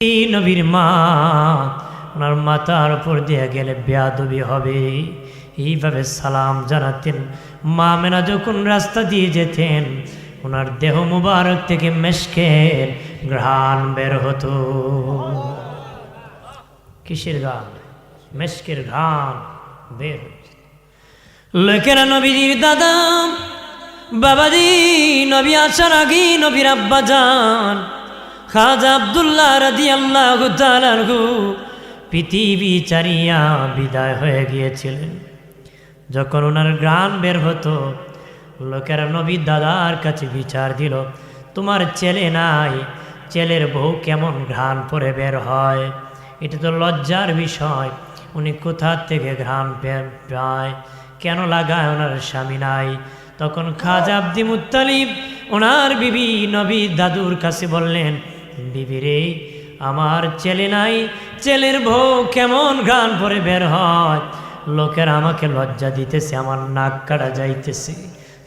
এই নবীর মা ওনার মাথার উপর দিয়ে গেলে বেয়াদবি হবে, এইভাবে সালাম জানাতেন। মা মেনা যখন রাস্তা দিয়ে যেতেন ওনার দেহ মুবারক থেকে মেশকের ঘ্রাণ বের হতো। কিসের ঘ্রাণ? মেশকের ঘ্রাণ বের হতো। লোকেরা নবীজির দাদা বাবাজি নবী আসার আগে নবীর আব্বা যান খাজা আব্দুল্লাহ রাদিয়াল্লাহু তাআলা আনহু পৃথিবী ছাড়িয়া বিদায় হয়ে গিয়েছিলেন। যখন ওনার ঘ্রাণ বের হতো লোকেরা নবী দাদার কাছে বিচার দিল, তোমার ছেলে নাই, ছেলের বউ কেমন ঘ্রাণ পরে বের হয়, এটা তো লজ্জার বিষয়। উনি কোথা থেকে ঘ্রাণ পায়, কেন লাগায়, ওনার স্বামী নাই। তখন খাজা আব্দুল মুত্তালিব ওনার বিবি নবী দাদুর কাছে বললেন, বিবি রে আমার ছেলে নাই, ছেলের বউ কেমন ঘ্রাণ পরে বের হয়, লোকেরা আমাকে লজ্জা দিতেছে, আমার নাক কাটা যাইতেছে,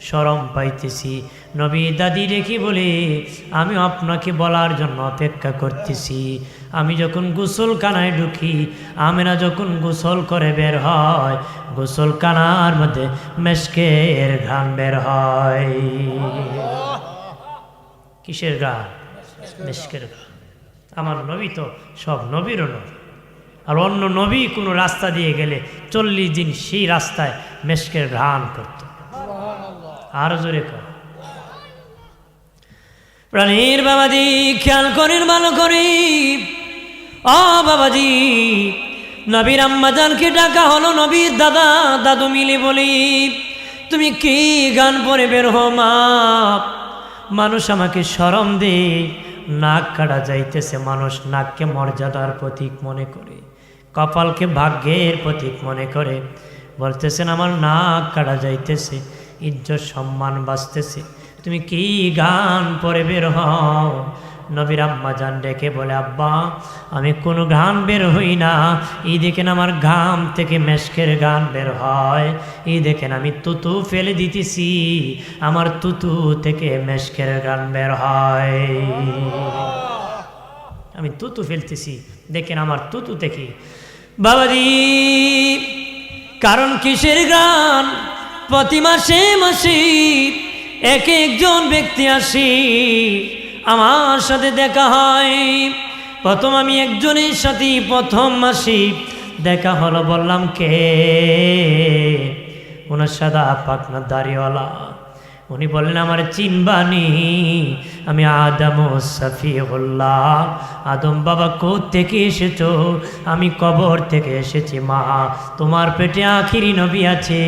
শরম পাইতেছি। নবী দাদি রেখে বলে, আমি আপনাকে বলার জন্য অপেক্ষা করতেছি। আমি যখন গোসলখানায় ঢুকি, আমেনা যখন গোসল করে বের হয়, গোসলখানার মধ্যে মেশকের ঘ্রাণ বের হয়। কিসের ঘ্রাণ? মেশকের ঘ্রাণ। আমার নবী তো সব নবীরও নবী। আর অন্য নবী কোনো রাস্তা দিয়ে গেলে 40 দিন সেই রাস্তায় মেশকের ঘ্রাণ করত। আর জোরে কর। প্রাণীর বাবাজি খেয়াল করেন ভালো করে। ও বাবাজি নবীর আম্মাজানকে ডাকা হলো। নবীর দাদা দাদু মিলে বলি, তুমি কি গান পরে বের হো মা, মানুষ আমাকে শরম দে, নাক কাটা যাইতেছে। মানুষ নাককে মর্যাদার প্রতীক মনে করে, কপালকে ভাগ্যের প্রতীক মনে করে। বলতেছেন আমার নাক কাটা যাইতেছে, ইজ্জত সম্মান বাঁচতেছে, তুমি কি গান পরে বের হও। নবীর আম্মা জান ডেকে বলে, আব্বা আমি কোনো গান বের হই না, এই দেখেন আমার ঘাম থেকে মেশকের গান বের হয়, এই দেখেন আমি তুতু ফেলে দিতেছি, আমার তুতু থেকে মেশকের গান বের হয়। আমি তুতু ফেলতেছি, দেখেন আমার তুতু থেকে। বাবাজি কারণ কিসের গান? প্রতি মাসে মাসে এক একজন ব্যক্তি আসি আমার সাথে দেখা হয়। প্রথম আমি একজনের সাথে প্রথম মাসে দেখা হলো, বললাম কে? ওনার সাদা পাকনা দাড়িওয়ালা। উনি বললেন আমার চিনবানি, আমি আদম সফিউল্লাহ। আদম বাবা কোত্থেকে এসেছো? আমি কবর থেকে এসেছি মা, তোমার পেটে আখিরি নবী আছে,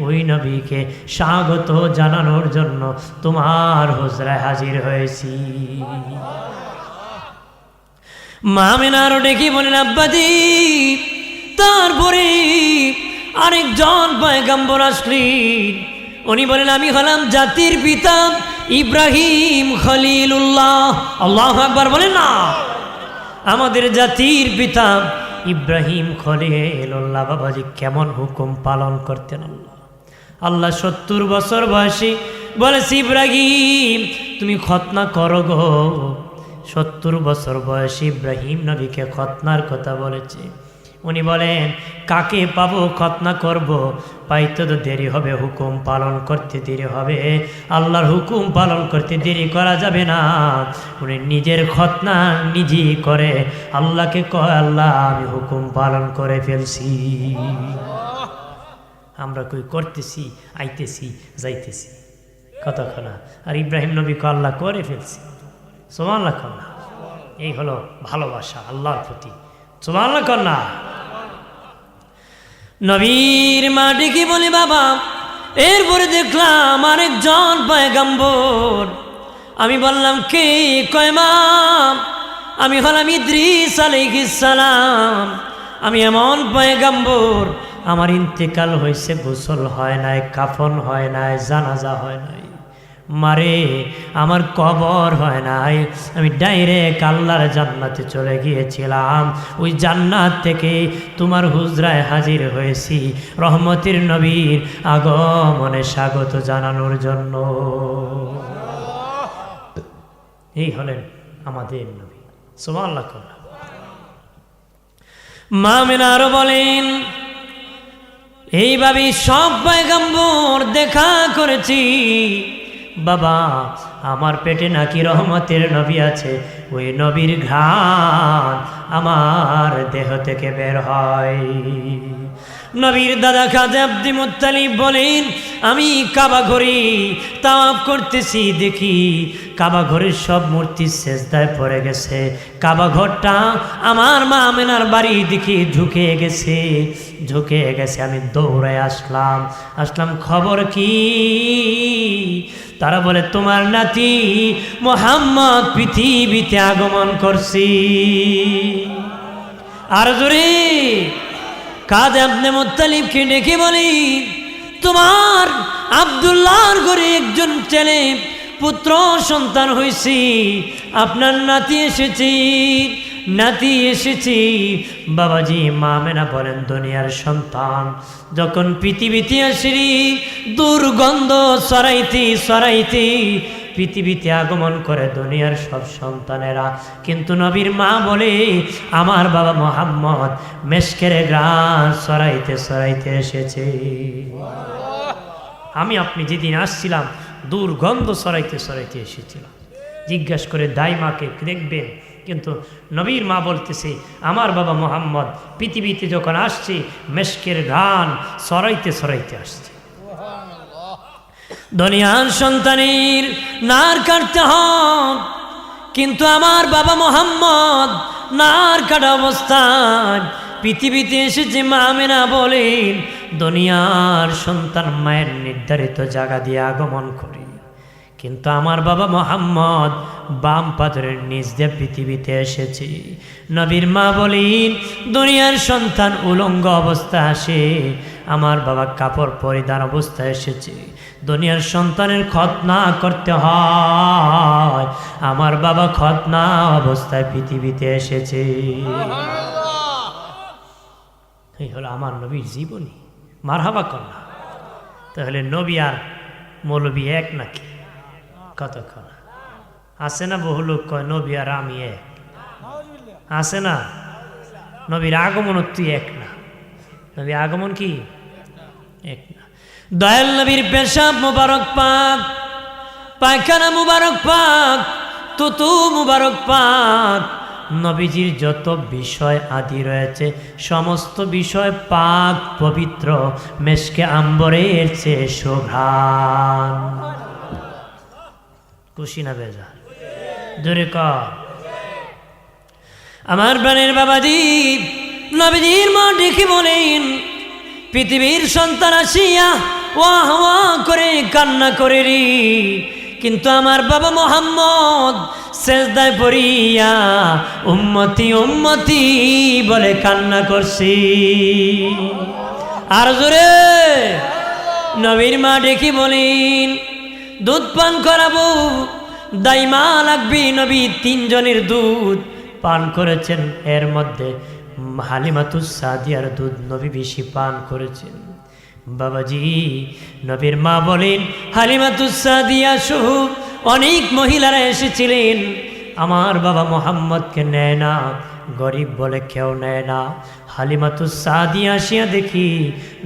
ওই নবীকে স্বাগত জানানোর জন্য তোমার হুজরায় হাজির হয়েছি। মা মেনারও ডেকে বলেন, আব্বাজি তারপরে আরেকজন পয়গম্বর আসলেন। উনি বলেন আমি হলাম জাতির পিতা ইব্রাহিম খলিলুল্লাহ। আল্লাহু আকবার বলেন না। আমাদের জাতির পিতা ইব্রাহিম খলিলুল্লাহ বাবাজি কেমন হুকুম পালন করতেন। আল্লাহ 70 বছর বয়সে বলেছি, ইব্রাহিম তুমি খতনা করো গো। 70 বছর বয়সে ইব্রাহিম নবীকে খতনার কথা বলেছে। উনি বলেন কাকে পাবো খতনা করব, পাইতে তো দেরি হবে, হুকুম পালন করতে দেরি হবে, আল্লাহর হুকুম পালন করতে দেরি করা যাবে না। উনি নিজের খতনা নিজেই করে আল্লাহকে কয়, আল্লাহ আমি হুকুম পালন করে ফেলছি। আমরা কই করতেছি, আইতেছি, যাইতেছি কতক্ষণা, আর ইব্রাহিম নবী কয় আল্লাহ করে ফেলছি। সুবহানাল্লাহ কন্যা, এই হলো ভালোবাসা আল্লাহর প্রতি। সুবহানাল্লাহ কন্যা। নবীর মা ডেকে বলে, বাবা এরপরে দেখলাম আরেকজন পয়গম্বর। আমি বললাম কে? কয় মা আমি হলাম ইদ্রিস আলাইহিস সালাম। আমি এমন পয়গম্বর, আমার ইন্তেকাল হয়েছে, গোসল হয় নাই, কাফন হয় নাই, জানাজা হয় নাই, মারে আমার কবর হয় নাই, আমি ডাইরেক্ট আল্লাহর জান্নাতে চলে গিয়েছিলাম। ওই জান্নাত থেকে তোমার হুজরায় হাজির হয়েছি রহমতের নবীর আগমনে স্বাগত জানানোর জন্য। এই হলেন আমাদের নবী। সুবহানাল্লাহ। মা আমেনা আরো বলেন, এইভাবে সব পয়গম্বর দেখা করেছি বাবা, আমার পেটে নাকি রহমতের নবী আছে, ওই নবীর ঘ্রাণ আমার দেহ থেকে বের হয়। নবীর দাদা খাজা আব্দুল মুত্তালিব বলেন, আমি কাবা ঘরে তাওয়াফ করতেছি, দেখি কাবা ঘরের সব মূর্তি সেজদায় পড়ে গেছে, কাবা ঘরটা আমার মা আমেনার বাড়ি দিকে ঝুঁকে গেছে। আমি দৌড়ে আসলাম, খবর কি? তারা বলে, তোমার নাতি মুহাম্মদ পৃথিবীতে আগমন করছি। আর জোরে খাজা আব্দুল মুত্তালিবকে ডেকে বলি, তোমার আব্দুল্লাহর ঘরে একজন ছেলে পুত্র সন্তান হয়েছি, আপনার নাতি এসেছি। বাবাজি মা আমেনা বলেন, দুনিয়ার সন্তান যখন পৃথিবীতে আসি, দুর্গন্ধ সরাইতে পৃথিবীতে আগমন করে দুনিয়ার সব সন্তানেরা, কিন্তু নবীর মা বলে, আমার বাবা মুহাম্মদ মেশকের ঘ্রাণ সরাইতে এসেছে। আপনি যেদিন আসছিলাম দুর্গন্ধ সরাইতে এসেছিলাম। জিজ্ঞাসা করে দাইমাকে দেখবেন, কিন্তু নবীর মা বলতেছে, আমার বাবা মুহাম্মদ পৃথিবীতে যখন আসছে মেশকের ঘ্রাণ সরাইতে আসছে। দুনিয়ার সন্তানের নার কাটতে হয়, কিন্তু আমার বাবা মুহাম্মদ নার কাটা অবস্থায় পৃথিবীতে এসেছে। মা আমেনা বলেন, দুনিয়ার সন্তান মায়ের নির্ধারিত জায়গা দিয়ে আগমন করে, কিন্তু আমার বাবা মুহাম্মদ বাম পাথরের নিচ দিয়ে পৃথিবীতে এসেছে। নবীর মা বলেন, দুনিয়ার সন্তান উলঙ্গ অবস্থা আসে, আমার বাবা কাপড় পরিধান অবস্থায় এসেছে। দুনিয়ার সন্তানের খতনা করতে হয়, আমার বাবা খতনা অবস্থায় পৃথিবীতে এসেছে। এই হলো আমার নবীর জীবনী। মারহাবা কন্যা। তাহলে নবী আর মৌলবী এক নাকি? কতক্ষণ আছে না? বহু লোক কয় নবী আর আমি এক, আছে না? নবীর আগমন তুই এক না, নবীর আগমন কি এক না। দয়াল নবীর পেশাব মুবারক পাক, পায়খানা মুবারক পাক, তুতু মুবারক পাক, নবীজির যত বিষয় আদি রয়েছে সমস্ত বিষয় পাক পবিত্র, মেশকে আম্বরের চেয়ে সুঘ্রাণ। খুশি না বেজার? জোরে কর। আমার প্রাণের বাবাজি নবীজির মা ডেকে বলেন, পৃথিবীর সন্তান আসিয়া ওয়াহ ওয়াহ করে কান্না করে রে, কিন্তু আমার বাবা মুহাম্মদ সেজদায় পড়িয়া উম্মতি উম্মতি বলে কান্না করছি। আর জোরে নবীর মা ডেকে বলেন, দুধ পান করাবো, দাইমা লাগবে। নবী 3 জনের দুধ পান করেছেন, এর মধ্যে হালিমাতুস সাদিয়ার দুধ নবী বেশি পান করেছেন। বাবাজি নবীর মা বলেন, হালিমাতুস সাদিয়া সহ অনেক মহিলারা এসেছিলেন, আমার বাবা মুহাম্মদকে নেয় না, গরিব বলে কেউ নেয় না। হালিমাতুস সাদিয়া আসিয়া দেখি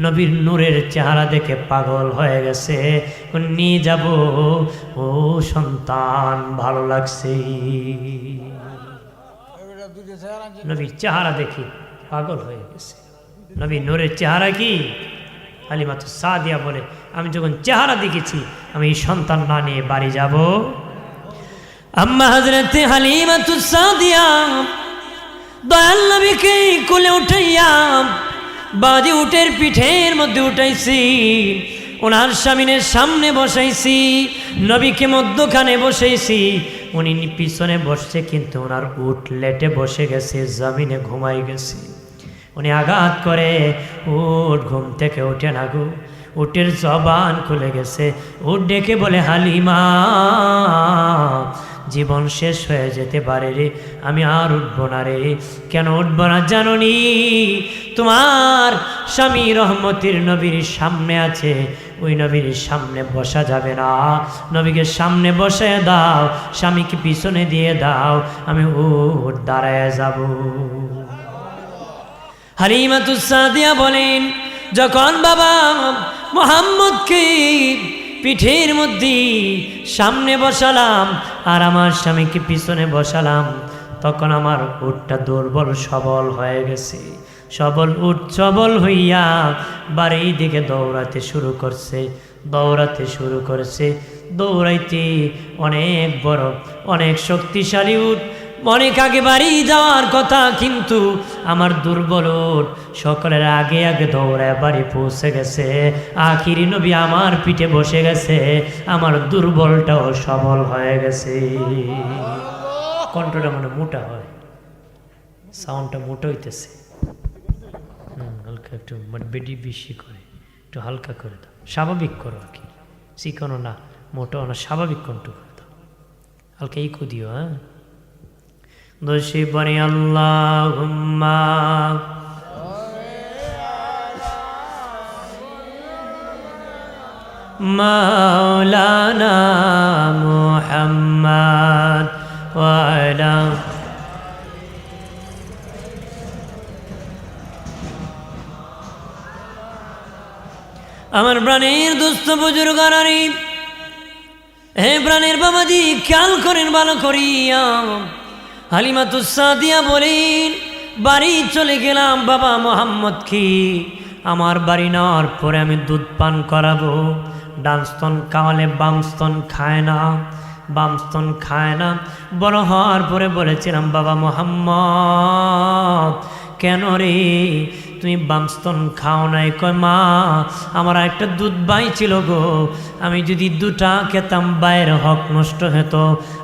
নবীর নূরের চেহারা দেখে পাগল হয়ে গেছে, নিয়ে যাব, ও সন্তান ভালো লাগছে। নবীর চেহারা দেখি পাগল হয়ে গেছে। নবীর নূরের চেহারা কি? হালিমাতুস সাদিয়া বলে, আমি যখন চেহারা দেখেছি আমি এই সন্তান না নিয়ে বাড়ি যাব। আম্মা হযরতে হালিমাতুস সাদিয়া দয়াল নবীকে কোলে উঠাইয়া বাদি উটের পিঠের মধ্যে উঠাইছি, ওনার স্বামীনের সামনে বসাইছি, নবীকে মধ্যখানে বসাইছি, উনি পিছনে বসছে, কিন্তু ওনার উট লেটে বসে গেছে, জমিনে ঘুমাই গেছে। উনি আঘাত করে, উট ঘুম থেকে উঠে না গো, উটের জবান খুলে গেছে। উট ডেকে বলে, হালিমা জীবন শেষ হয়ে যেতে পারে রে, আমি আর উঠবো না রে। কেন উঠবো না জানো নি? তোমার স্বামী রহমতের নবীর সামনে আছে, ওই নবীর সামনে বসা যাবে না, নবীকে সামনে বসে দাও, স্বামীকে পিছনে দিয়ে দাও, আমি উঠ দাঁড়ায় যাব। হালিমাতুস সাদিয়া বলেন, যখন বাবা মুহাম্মদকে পিঠের মধ্যে সামনে বসালাম আর আমার স্বামীকে পিছনে বসালাম, তখন আমার উটটা দুর্বল সবল হয়ে গেছে। উট সবল হইয়া বাড়ির দিকে দৌড়াতে শুরু করছে। দৌড়াইতে অনেক বড়, অনেক শক্তিশালী উট, অনেক আগে বাড়ি যাওয়ার কথা, কিন্তু আমার দুর্বল উট সকলের আগে আগে দৌড়ায় বাড়ি পৌঁছে গেছে। আখিরি নবী আমার পিঠে বসে গেছে, আমার দুর্বলটাও সবল হয়ে গেছে। কণ্ঠটা মানে মোটা হয়, সাউন্ডটা মোটা হইতেছে। হালকা একটু বেডি বেশি করে একটু হালকা করে দাও, স্বাভাবিক করো আর কি, চিকনো না মোটাও না, স্বাভাবিক কণ্ঠ করে দাও, হালকা ইকো দিও। হ্যাঁ, দোষী বনি আল্লাহুম্মা মাওলানা মুহাম্মদ ওয়া আলা আমার প্রাণের দোস্ত বুজুর্গারি, হে প্রাণের বাবাজি, খেয়াল করেন ভালো করিয়া। হালিমাতুস সাদিয়া বলেন, বাড়ি চলে গেলাম বাবা মুহাম্মদকে আমার বাড়ি নেওয়ার পরে আমি দুধ পান করাবো। ডান স্তন খাওয়ালে বাম স্তন খায় না। বড় হওয়ার পরে বলেছিলাম, বাবা মুহাম্মদ কেন রে তুমি বাম স্তন খাও নাই? কয় মা, আমার একটা দুধ বাই ছিল গো, আমি যদি দুটা খেতাম বাইয়ের হক নষ্ট হতো,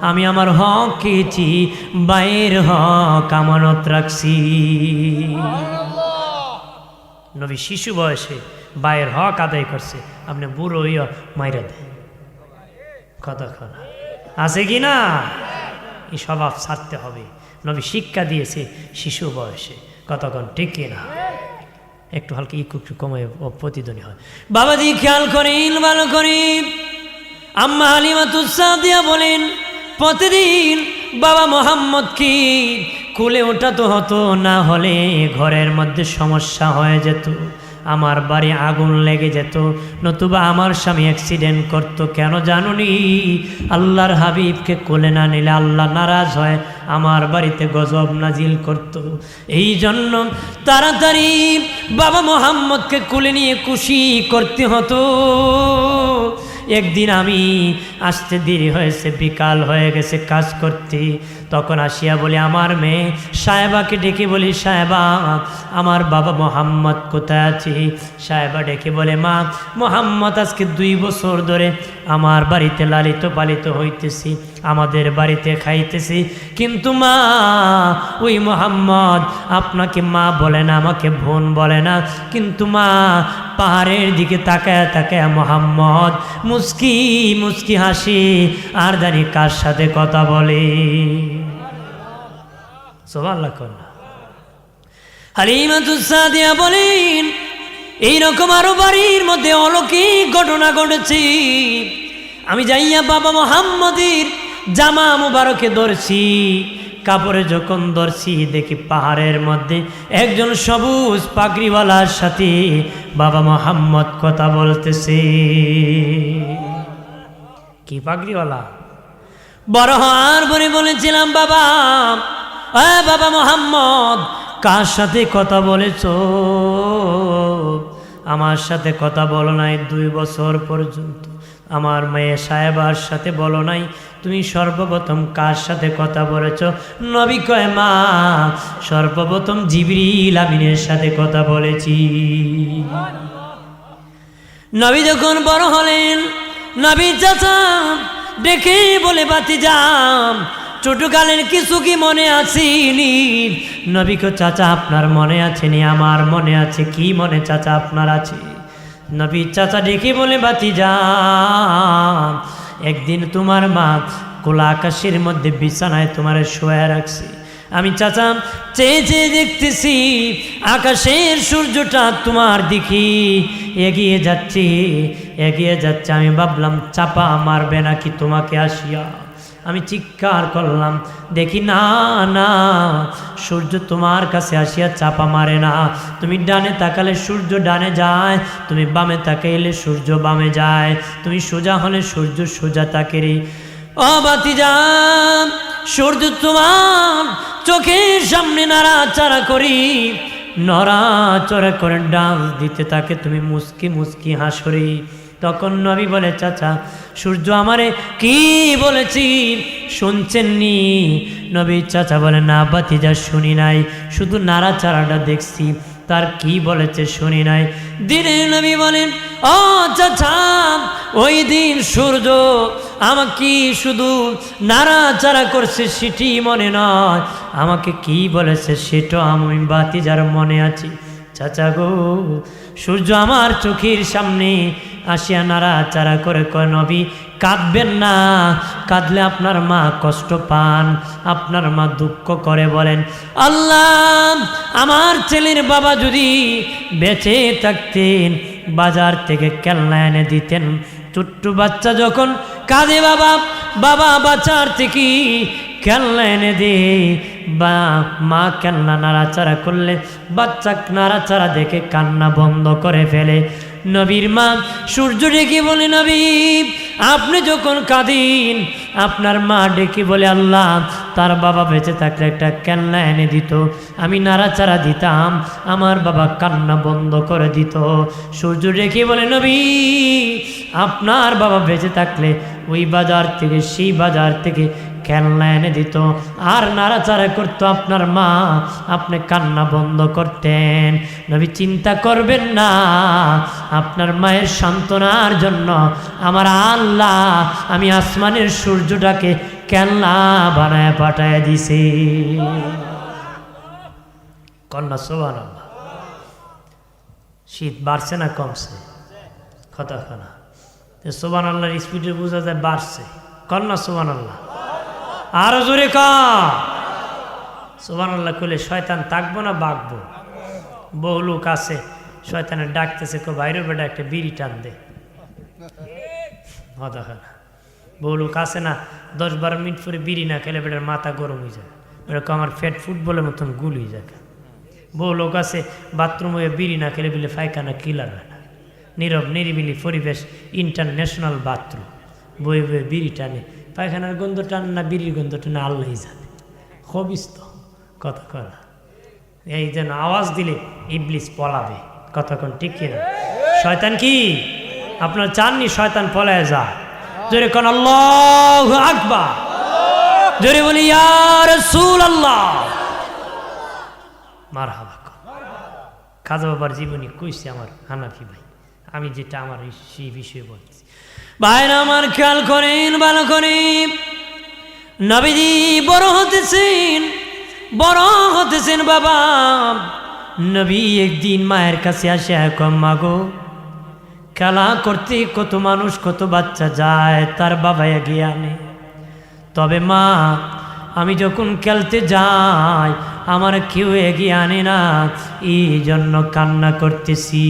আমি আমার হক খেয়েছি, বাইয়ের হক আমানত রাখছি। নবী শিশু বয়সে বাইয়ের হক আদায় করছে, আপনি বুড়ো হইয়া মাইরা দেয়। কতক্ষণ আছে কি না? এই স্বভাব ছাড়তে হবে। নবী শিক্ষা দিয়েছে শিশু বয়সে, কতক্ষণ ঠিক কিনা? একটু হালকা একটু কমে প্রতিধ্বনি হয়। বাবাজি খেয়াল করেন ভালো করে। আম্মা হালিমাতুস সাদিয়া বলেন, প্রতিদিন বাবা মুহাম্মদকে কোলে ওঠাতে হতো, না হলে ঘরের মধ্যে সমস্যা হয়ে যেত, আমার বাড়ি আগুন লেগে যেত, নতুবা আমার স্বামী অ্যাক্সিডেন্ট করতো। কেন জানুনি? আল্লাহর হাবিবকে কোলে না নিলে আল্লাহ নারাজ হয়, আমার বাড়িতে গজব নাজিল করত। এই জন্য তাড়াতাড়ি বাবা মুহাম্মদকে কোলে নিয়ে খুশি করতে হতো। একদিন আমি আসতে দেরি হয়েছে, বিকাল হয়ে গেছে কাজ করতে, তখন আসিয়া বলি আমার মেয়ে সাহেবাকে ডেকে বলি, সাহেবা আমার বাবা মুহাম্মদ কোথায় আছে? সাহেবা ডেকে বলে, মা মুহাম্মদ আজকে 2 বছর ধরে আমার বাড়িতে লালিত পালিত হইতেছি, আমাদের বাড়িতে খাইতেছি, কিন্তু মা ওই মুহাম্মদ আপনাকে মা বলে না, আমাকে বোন বলে না, কিন্তু মা পাহাড়ের দিকে তাকায় তাকায় মুহাম্মদ মুস্কি মুস্কি হাসি, আর জানি কার সাথে কথা বলে। সুবহানাল্লাহ। হালিমাতুস সাদিয়া বলেন, এইরকম আরো বাড়ির মধ্যে অলৌকিক ঘটনা ঘটেছে। আমি যাইয়া বাবা মুহাম্মদের জামা মুবারকে ধরছি, কাপড়ে যখন ধরছি দেখি পাহাড়ের মধ্যে একজন সবুজ পাগড়িওয়ালার সাথে বাবা মুহাম্মদ কথা বলতেছে। কি পাগড়িওয়ালা? বড় হওয়ার পরে বলেছিলাম, বাবা বাবা মুহাম্মদ কার সাথে কথা বলেছ? আমার সাথে কথা বলো নাই 2 বছর পর্যন্ত, আমার মেয়ে সাহেবার সাথে বলো নাই, তুমি সর্বপ্রথম কার সাথে কথা বলেছ? নবী কয়, মা সর্বপ্রথম জিবরিল আমিনের সাথে কথা বলেছি। নবী যখন বড় হলেন, নবীর চাচা ডেকে বলে, ভাতিজাম ছোটকালের কিছু কি মনে আসেনি? নবী কয়, চাচা আপনার মনে আছেনি? আমার মনে আছে। কি মনে চাচা আপনার আছে? নবী চাচা ডেকে বলে, ভাতিজাম একদিন তোমার মা খোলা আকাশের মধ্যে বিছানায় তোমার শোয়া রাখছি, আমি চাচা চেয়ে চেয়ে দেখতেছি আকাশের সূর্যটা তোমার দিকে এগিয়ে যাচ্ছে। আমি ভাবলাম চাপা মারবে নাকি তোমাকে আসিয়া। আমি চিৎকার করলাম, দেখি না না, সূর্য তোমার কাছে আসিয়া চাপা মারে না। তুমি ডানে তাকালে সূর্য ডানে যায়, তুমি বামে তাকাইলে সূর্য বামে যায়, তুমি সোজা হলে সূর্য সোজা তাকে রে। ও ভাতিজা, সূর্য তোমার চোখের সামনে নাড়াচাড়া করি, নড়াচড়া করে ডান্স দিতে তাকে তুমি মুস্কি মুস্কি হাসরি। তখন নবী বলে, চাচা সূর্য আমারে কি বলেছি শুনছেননি? নবী চাচা বলে, না ভাতিজা শুনি নাই, শুধু নাড়াচাড়াটা দেখছি, তার কি বলেছে শুনি নাই। দিনে নবী বলেন, ও চাচা ওই দিন সূর্য আমাকে শুধু নাড়াচাড়া করছে সেটি মনে নয়, আমাকে কি বলেছে সেটা আমি ভাতিজার মনে আছে। চাচা গো, সূর্য আমার চোখের সামনে আসিয়া নাড়াচাড়া করে কয়, নবী কাঁদবেন না, কাঁদলে আপনার মা কষ্ট পান, আপনার মা দুঃখ করে। বলেন, আল্লাহ আমার ছেলের বাবা যদি বেঁচে থাকতেন বাজার থেকে খেলনা এনে দিতেন। ছোট্ট বাচ্চা যখন কাঁদে, বাবা বাবা বাচ্চার থেকে খেলনা এনে দে, বা মা খেলনা নাড়াচাড়া করলে বাচ্চা নাড়াচাড়া দেখে কান্না বন্ধ করে ফেলে। নবীর মা সূর্য ডেকে বলে, নবী আপনি যখন কাঁদিন আপনার মা ডেকে বলে, আল্লাহ তার বাবা বেঁচে থাকলে একটা খেলনা এনে দিত, আমি নাড়াচাড়া দিতাম, আমার বাবা কান্না বন্ধ করে দিত। সূর্য ডেকে বলে, নবী আপনার বাবা বেঁচে থাকলে ওই বাজার থেকে সেই বাজার থেকে খেলনা এনে দিত আর নাড়াচাড়া করতো আপনার মা, আপনি কান্না বন্ধ করতেন। নবী চিন্তা করবেন না, আপনার মায়ের সান্ত্বনার জন্য আমার আল্লাহ আমি আসমানের সূর্যটাকে খেলনা বানায় পাঠায় দিছি। কন্যা সুবহানাল্লাহ। শীত বাড়ছে না কমছে? কতক্ষণ সুবহানাল্লাহর স্পিডে বোঝা যায় বাড়ছে। কন্যা সুবহানাল্লাহ। আরো জোরে সুবহানাল্লাহ কইলে শয়তান থাকবো না বাগবো? বহু লোক আছে শয়তানের ডাকতেছে, কো বাইরের বেটা একটা বিড়ি টান দে। বহু লোক আছে না 10-12 মিনিট পরে বিড়ি না খেলে বেটার মাথা গরম হয়ে যায়, এরকম আমার ফ্যাট ফুটবলের মতন গুল হয়ে যায়। বহু লোক আছে বাথরুম হয়ে বিড়ি না খেলে বলে পায়খানা কিলার হয় না। নীরব নিরিবিলি পরিবেশ, ইন্টারন্যাশনাল বাথরুম, বয়ে বয়ে বিড়ি টানে, পায়খানার গন্ধ টান না বিড়ির গন্ধ টানে আল্লাহই জানে। খবিস তো কথা কনা, এই যেন আওয়াজ দিলে ইবলিস পলাবে। কতক্ষণ ঠিক কিনা? শয়তান কি আপনার চাননি শয়তান পলায় যা? জোরে কোন আল্লাহু আকবার, জোরে বলি ইয়া রাসূলুল্লাহ। মারহাবা। খাজা বাবার জীবনী কইছে আমার হানাফি ভাই, আমি যেটা আমার সেই বিষয়ে বলছি। ভাইরা আমার খেয়াল করেন, ভালো করে। নবীজি বড় হতেছেন বাবা। নবী একদিন মায়ের কাছে আসে, মা গো খেলা করতে কত মানুষ কত বাচ্চা যায়, তার বাবা এগিয়ে আনে, তবে মা আমি যখন খেলতে যাই আমার কেউ এগিয়ে আনে না, এই জন্য কান্না করতেছি।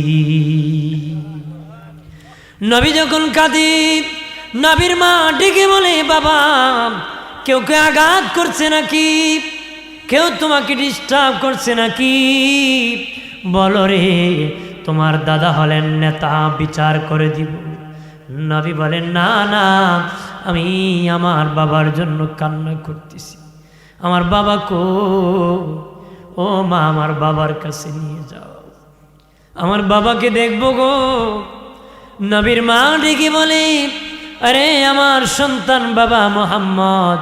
নবী যখন কাঁদে, নবীর মা ডেকে বলে, বাবা কেউ কে আঘাত করছে নাকি, কেউ তোমাকে ডিস্টার্ব করছে নাকি, বলো রে, তোমার দাদা হলেন নেতা, বিচার করে দিব। নবী বলেন, না না, আমি আমার বাবার জন্য কান্না করতেছি। আমার বাবা কো? ও মা আমার বাবার কাছে নিয়ে যাও, আমার বাবাকে দেখবো গো। নবীর মা ডেকে বলে, আরে আমার সন্তান বাবা মুহাম্মদ,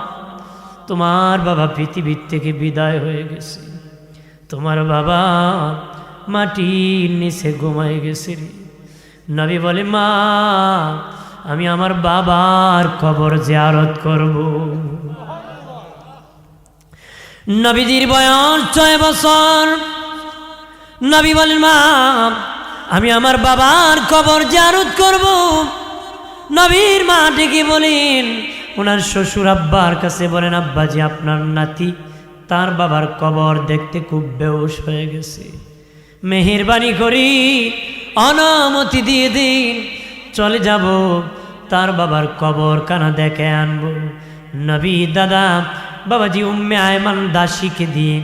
তোমার বাবা পৃথিবীর থেকে বিদায় হয়ে গেছে, তোমার বাবা মাটির নিচে ঘুমায় গেছে। নবী বলে, মা আমি আমার বাবার কবর জিয়ারত করব। নবীজির বয়স 6 বছর। নবী বলেন, মা আমি আমার বাবার কবর জিয়ারত করব। নবীর মা ডেকে বলেন, ওনার শ্বশুর আব্বার কাছে বলেন, আব্বাজি আপনার নাতি তার বাবার কবর দেখতে খুব বেহুশ হয়ে গেছে, মেহেরবানি করি অনুমতি দিয়ে দিন, চলে যাব তার বাবার কবর কানা দেখে আনবো। নবী দাদা বাবাজি উম্মে আয়মান দাসীকে দিয়ে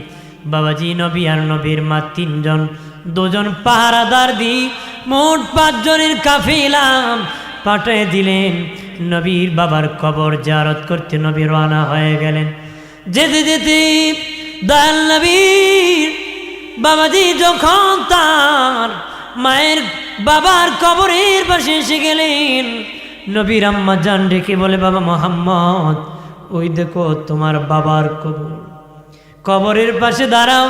বাবাজি নবী আর নবীর মা তিনজন, দুজন পাহারাদার দিয়ে মোট 5 জনের কাফেলা পাঠিয়ে দিলেন নবীর বাবার কবর জিয়ারত করতে। নবী রওনা হয়ে গেলেন। যেতে যেতে দয়াল নবীর বাবাজি যখন তার মায়ের বাবার কবরের পাশে এসে গেলেন, নবীর আম্মা জান ডেকে বলে, বাবা মোহাম্মদ, ওই দেখো তোমার বাবার কবর, কবরের পাশে দাঁড়াও,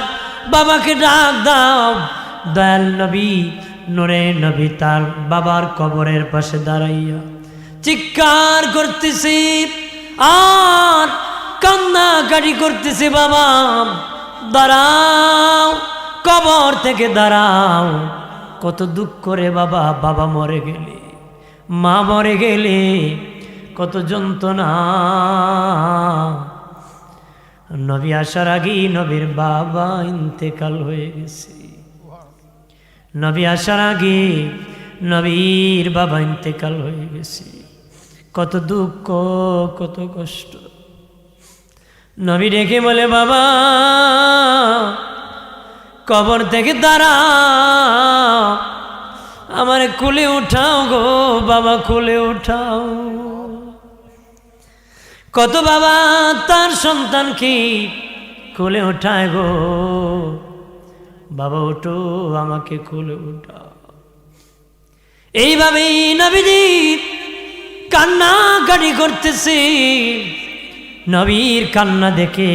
বাবাকে ডাক দাও। দয়াল নবী নূরে নবী তার বাবার কবরের পাশে দাঁড়াইয়া চিৎকার করতেছে আর কান্নাকাটি করতেছে, বাবা দাঁড়াও, কবর থেকে দাঁড়াও। কত দুঃখ করে বাবা, বাবা মরে গেলে, মা মরে গেলে কত যন্ত্রণা। নবী আসার আগেই নবীর বাবা ইন্তেকাল হয়ে গেছে। নবী আসার আগে নবীর বাবা ইন্তেকাল হয়ে গেছে। কত দুঃখ, কত কষ্ট। নবী ডেকে বলে, বাবা কবর থেকে দাঁড়াও, আমার কোলে উঠাও গো বাবা, কোলে উঠাও। কত বাবা তার সন্তানকে কোলে উঠায় গো, বাবা ওঠো, আমাকে কোলে উঠাও। এইভাবেই নবীজি কান্নাকাটি করতেছে। নবীর কান্না দেখে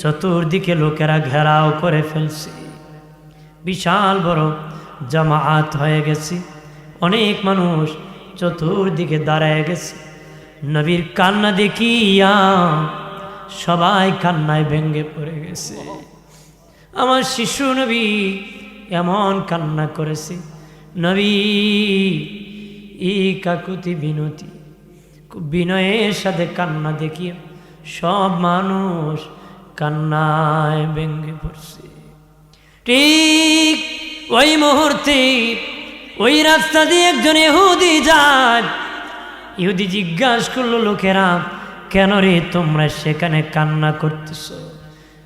চতুর্দিকে লোকেরা ঘেরাও করে ফেলছে। বিশাল বড় জামায়াত হয়ে গেছে, অনেক মানুষ চতুর্দিকে দাঁড়ায় গেছে। নবীর কান্না দেখিয়া সবাই কান্নায় ভেঙ্গে পড়ে গেছে। আমার শিশু নবী এমন কান্না করেছে। নবী এই কাকুতি বিনতি বিনয়ের সাথে কান্না দেখিয়া সব মানুষ কান্নায় ভেঙ্গে পড়ছে। ঠিক ওই মুহূর্তে ওই রাস্তা দিয়ে একজন ইহুদি যায়। ইহুদি জিজ্ঞাসা করলো, লোকেরা কেন রে তোমরা সেখানে কান্না করতেছ?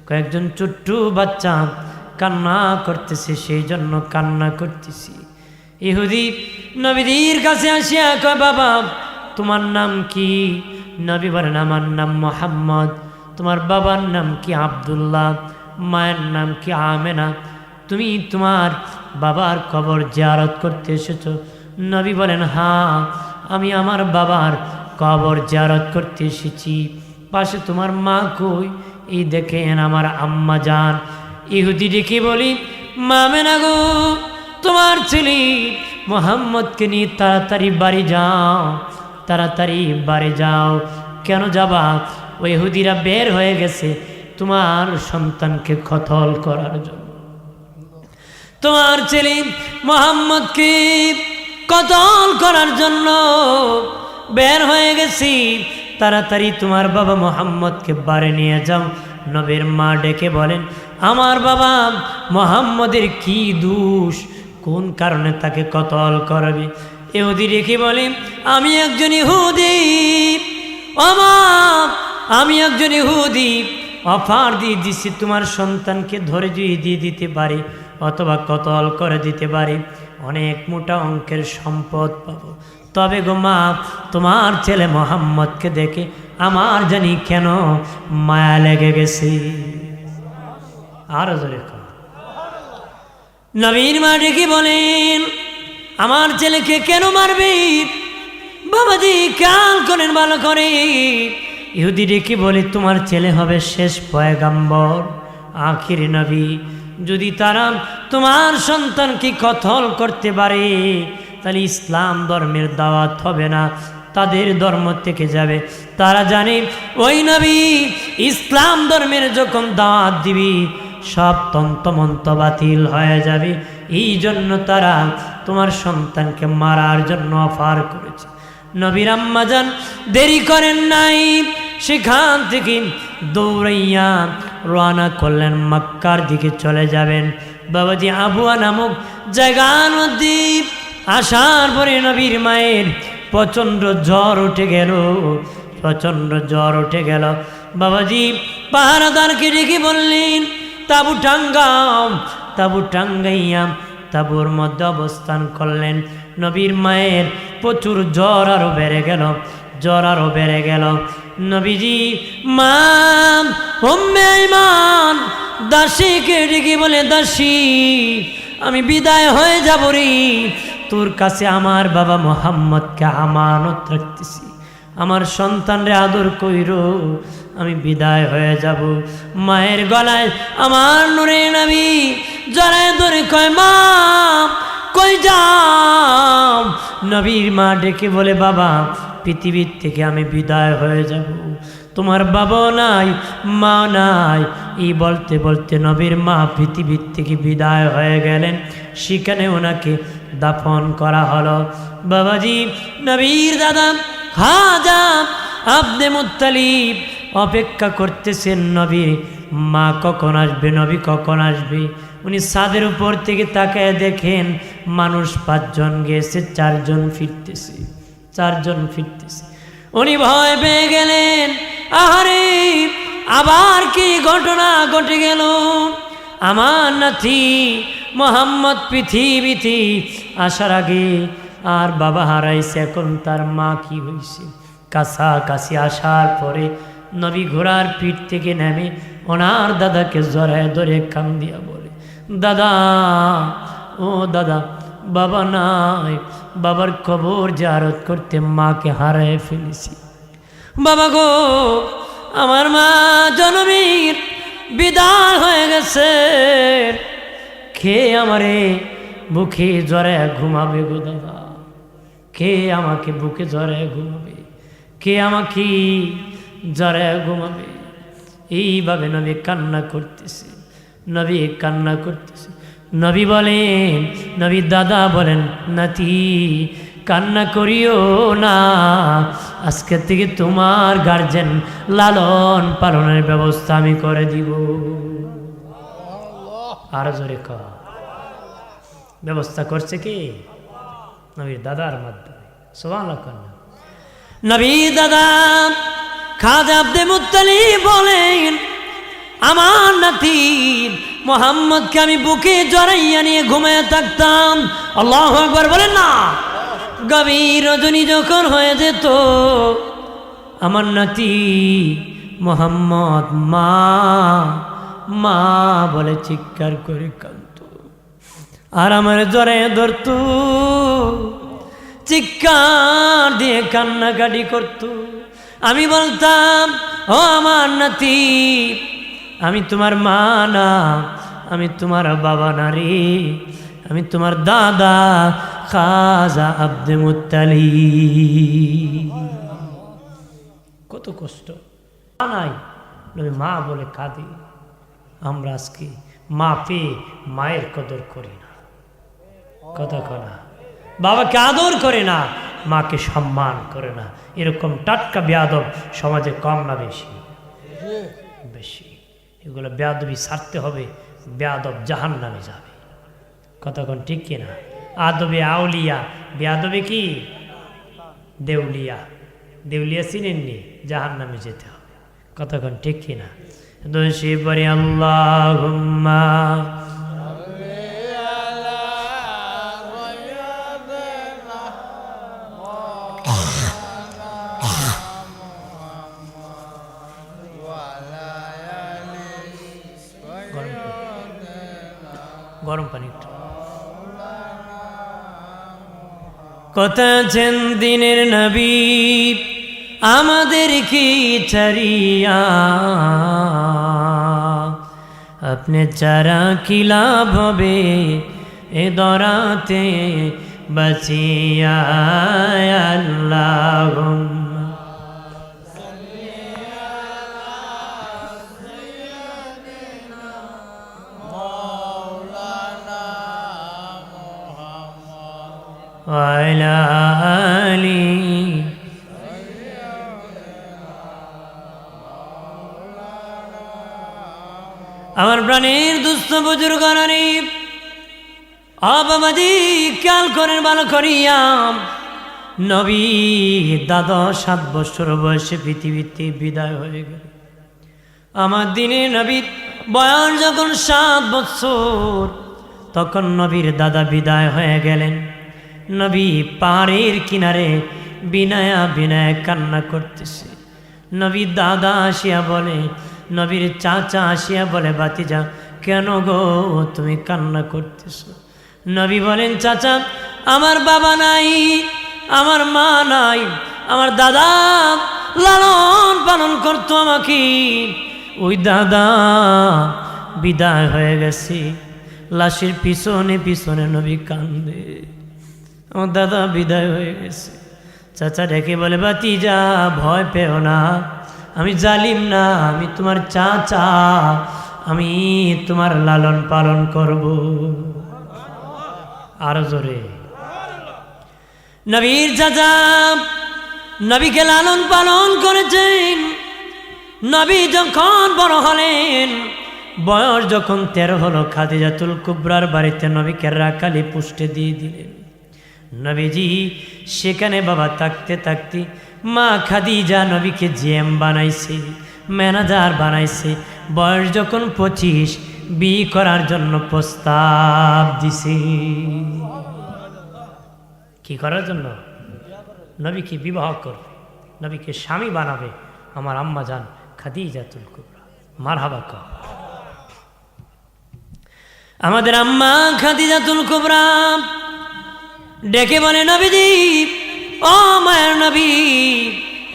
কয়েকজন ছোট্ট বাচ্চা কান্না করতেছে, সেই জন্য কান্না করতেছি। ইহুদি নবীর কাছে আসিয়া কয়, বাবা তোমার নাম কি? নবী বলেন, আমার নাম মোহাম্মদ। তোমার বাবার নাম কি? আব্দুল্লাহ। মায়ের নাম কি? আমেনা। তুমি তোমার বাবার কবর জিয়ারত করতে এসেছো? নবী বলেন, হ্যাঁ, আমি আমার বাবার কবর জিয়ারত করতে এসেছি। পাশে তোমার মা কই? এই দেখেন আমার আম্মা জান। ইহুদি ডেকে বলি, মা আমেনা গো, তোমার ছেলে মোহাম্মদকে নিয়ে তাড়াতাড়ি বাড়ি যাও, তাড়াতাড়ি বাড়ি যাও। কেন যাবা? ওই ইহুদিরা বের হয়ে গেছে তোমার সন্তানকে কতল করার জন্য। তোমার ছেলে মোহাম্মদকে কতল করার জন্য বের হয়ে গেছি, তাড়াতাড়ি তোমার বাবা মোহাম্মদকে বাড়ি নিয়ে যাও। নবীর মা ডেকে বলেন, আমার বাবা মোহাম্মদের কি দোষ, কোন কারণে তাকে কতল করবে? ইহুদি রেখে বলে, আমি একজন ইহুদি, আমি একজন ইহুদি, অফার দিয়ে দিচ্ছি, তোমার সন্তানকে ধরে দিয়ে দিতে পারি অথবা কতল করে দিতে পারি, অনেক মোটা অঙ্কের সম্পদ পাবো। তবে গো মা, তোমার ছেলে মোহাম্মদকে দেখে আমার জানি কেন মায়া লেগে গেছে। আরো জোরে কর। নবীর মা ডেকে বলেন, আমার ছেলেকে কেন মারবে? বাবাজি খেয়াল করেন ভালো করে। ইহুদি ডেকে বলে, তোমার ছেলে হবে শেষ পয়গাম্বর, আখির নবী। যদি তারা তোমার সন্তানকে কতল করতে পারে, তাহলে ইসলাম ধর্মের দাওয়াত হবে না, তাদের ধর্ম থেকে যাবে। তারা জানে ওই নবী ইসলাম ধর্মের যখন দাওয়াত দিবি, সব তন্ত্রমন্ত্র বাতিল হয়ে যাবে। এই জন্য তারা তোমার সন্তানকে মারার জন্য অফার করেছে। নবীর আম্মা জান দেরি করেন নাই, সেখান থেকে দৌড়াইয়া রওনা করলেন, মক্কার দিকে চলে যাবেন। বাবাজি আবুয়া নামক জায়গার মধ্যে আসার পরে নবীর মায়ের প্রচণ্ড জ্বর উঠে গেল, প্রচণ্ড জ্বর উঠে গেল। বাবাজি পাহারাদারকে ডেকে বললেন, তাঁবু টাঙ্গাও। তাঁবু টাঙ্গাইয়া তাঁবুর মধ্যে অবস্থান করলেন। নবীর মায়ের প্রচুর জ্বর আরো বেড়ে গেল, জ্বর আরো বেড়ে গেল। নবীজি মা উম্মে আইমান দাসীকে ডেকে বলে, দাসী আমি বিদায় হয়ে যাব রে, তোর কাছে আমার বাবা মুহাম্মদকে আমানত রাখতেছি, আমার সন্তানরে আদর কইরো, আমি বিদায় হয়ে যাব। মায়ের গলায় আমার নূরে নবী জড়ায় ধরে কয়, মা কই যাও? নবীর মা ডেকে বলে, বাবা পৃথিবীর থেকে আমি বিদায় হয়ে যাব, তোমার বাবা নাই মা নাই। এই বলতে বলতে নবীর মা পৃথিবীর থেকে বিদায় হয়ে গেলেন। সেখানে ওনাকে দাফন করা হলো। বাবাজি নবীর দাদা খাজা আব্দে মুত্তালিব অপেক্ষা করতেছেন, নবীর মা কখন আসবে, নবী কখন আসবে। উনি ছাদের উপর থেকে তাকায় দেখেন মানুষ 5 জন গেছে, 4 জন ফিরতেছে, 4 জন ফিরতেছে। উনি ভয় পেয়ে গেলেন, আহারে আবার কি ঘটনা ঘটে গেল? আমার নাতি মোহাম্মদ পৃথিবীতে আসার আগে আর বাবা হারাইছে, এখন তার মা কি হয়েছে? কাছাকাছি আসার পরে নবী ঘোড়ার পিঠ থেকে নেমে ওনার দাদাকে জড়ায় ধরে কান দিয়া বলে, দাদা ও দাদা, বাবা নাই, বাবার কবর জিয়ারত করতে মাকে হারায় ফেলেছি। বাবা গো, আমার মা জনমীর বিদায় হয়ে গেছে, কে আমারে বুকে জড়ায় ঘুমাবে গো দাদা? কে আমাকে বুকে জড়ায় ঘুমাবে? কে আমাকে জড়ায় ঘুমাবে? এইভাবে নবী কান্না করতেছে, নবী কান্না করতেছে। নবী বলেন, নবী দাদা বলেন, নাতি কান্না করিও না, আজকে থেকে তোমার গার্জেন লালন পালনের ব্যবস্থা আমি করে দিব। আর জোরে কর, ব্যবস্থা করছে কি? নবীর দাদার মাধ্যমে। সুবহানাল্লাহ। নবীর দাদা খাজা আব্দে মুত্তালিব বলেন, আমার নাতি মোহাম্মদকে আমি বুকে জড়াইয়া নিয়ে ঘুমায় থাকতাম। আল্লাহু আকবার বলেন না। গভীর রজনী যখন হয়ে যেত, আমার নাতি মোহাম্মদ মা মা বলে চিৎকার করে কাঁদত, আর আমার জড়ায় ধরত, চিৎকার দিয়ে কান্নাকাটি করত। আমি বলতাম, ও আমার নাতি, আমি তোমার মা না, আমি তোমার বাবা না রে, আমি তোমার দাদা খাজা আব্দে মুত্তালিব। কত কষ্ট নাই, নবী মা বলে কাঁদে। আমরা আজকে মা পেয়ে মায়ের কদর করি না, কথা কনা, বাবাকে আদর করে না, মাকে সম্মান করে না। এরকম টাটকা বেয়াদব সমাজে কম না বেশি? বেশি। এগুলো বেয়াদবি ছাড়তে হবে, বেয়াদব জাহান্নামে যাবে। কতক্ষণ ঠিক কিনা? আদবে আউলিয়া, বেয়াদবে কি দেউলিয়া। দেউলিয়া চিনেননি? জাহান্নামে যেতে হবে। কতক্ষণ ঠিক কিনা? দোষী পরে আল্লাহুম্মা গরম পানি একটু। কথা আছেন দিনের নবী আমাদের কি ছাড়িয়া, আপনি চারা কি লাভ হবে এ দরাতে বাঁচিয়া। আল্লাহুম্মা ওয়ালা আলি। আমার প্রাণের দুস্থ বুজুর্গ নারী, বাবাজি খেয়াল করেন ভালো করিয়া। নবী দাদা 7 বছর বয়সে পৃথিবীতে বিদায় হয়ে গেল। আমার দিনে নবীর বয়স যখন 7 বছর, তখন নবীর দাদা বিদায় হয়ে গেলেন। নবী পাহাড়ের কিনারে বিনায়া বিনায় কান্না করতেছে। নবীর দাদা আসিয়া বলে, নবীর চাচা আসিয়া বলে, ভাতিজা কেন গো তুমি কান্না করতেছো? নবী বলেন, চাচা আমার বাবা নাই, আমার মা নাই, আমার দাদা লালন পালন করতো আমাকে, ওই দাদা বিদায় হয়ে গেছে। লাশের পিছনে পিছনে নবী কান্দে, আমার দাদা বিদায় হয়ে গেছে। চাচা ডেকে বলে, ভাতিজা ভয় পেও না, আমি জালিম না, আমি তোমার চাচা, আমি তোমার লালন পালন করব। আরো জোরে। নবীর চাচা নবীকে লালন পালন করেছেন। নবী যখন বড় হলেন, বয়স যখন 13 হলো, খাদিজাতুল কুবরার বাড়িতে নবীকে রাখালি পুষ্টে দিয়ে দিলেন। নবীজি সেখানে বাবা থাকতে থাকতে মা খাদিজা নবীকে জিএম বানাইছে, ম্যানেজার বানাইছে। বয়স যখন 25, বিয়ে করার জন্য প্রস্তাব দিছে। কি করার জন্য? নবীকে বিবাহ করবে, নবীকে স্বামী বানাবে আমার আম্মা জান খাদিজাতুল কুবরা। মারহাবা কও। আমাদের আম্মা খাদিজাতুল কুবরা ডেকে বলে, নবীজি ও মায়ের নবী,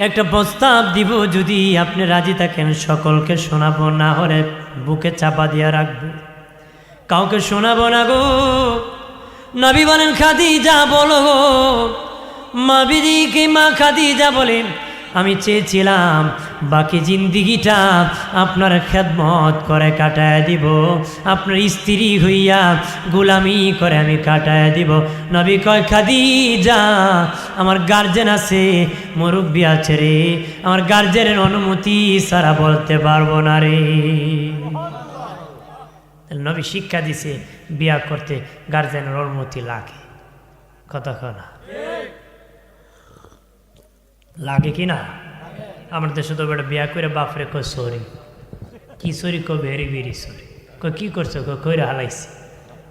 একটা প্রস্তাব দিব, যদি আপনি রাজি থাকেন সকলকে শোনাবো, না হলে বুকে চাপা দিয়া রাখবো, কাউকে শোনাবো না গো। নবী বলেন, খাদিজা বলো গো। নবীজিকে মা খাদিজা বলেন, আমি চেয়েছিলাম বাকি জিন্দিগিটা আপনার খেদমত করে কাটায় দিব, আপনার স্ত্রী হইয়া গোলামি করে আমি কাটায় দিব। নবী কয়, খাদিজা আমার গার্জেন আছে, মুরব্বী আছে রে, আমার গার্জেনের অনুমতি ছাড়া বলতে পারবো না রে। নবী শিক্ষা দিছে বিয়া করতে গার্জেনের অনুমতি লাগে। কথা কনা লাগে কি না? আমার দেশে তো বেটা বিয়া করে বাপরে কয় সরি, কি সরি কো ভেরি ভেরি সরি, কই কি করছো? কইরা হালাইছি,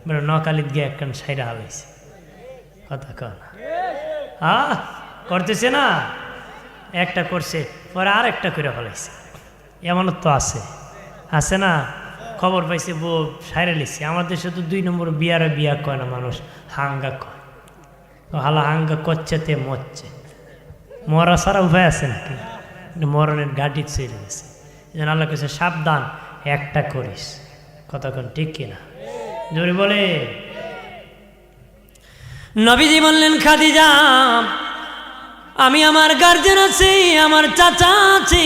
বেটা নকালিত গিয়ে একখান সাইরা হালাইছি। কথা কনা করতেছে না, একটা করছে পরে আর একটা করে হালাইছে। এমন তো আছে, আছে না? খবর পাইছে বউ সাইরা লিখছে। আমার দেশে তো 2 নম্বর বিয়া কয় না মানুষ, হাঙ্গা কয়। হালা হাঙ্গা করছেতে মরছে, মরা সারা উপায় আছে নাকি? মরণের গাড়ি চলে গেছে। এই জন্য আল্লাহ কাছে সাবধান, একটা করিস। কতক্ষণ ঠিক কিনা জোরে বলে। নবীজি বললেন, খাদিজা আমি আমার গার্জেন আছি, আমার চাচা আছে,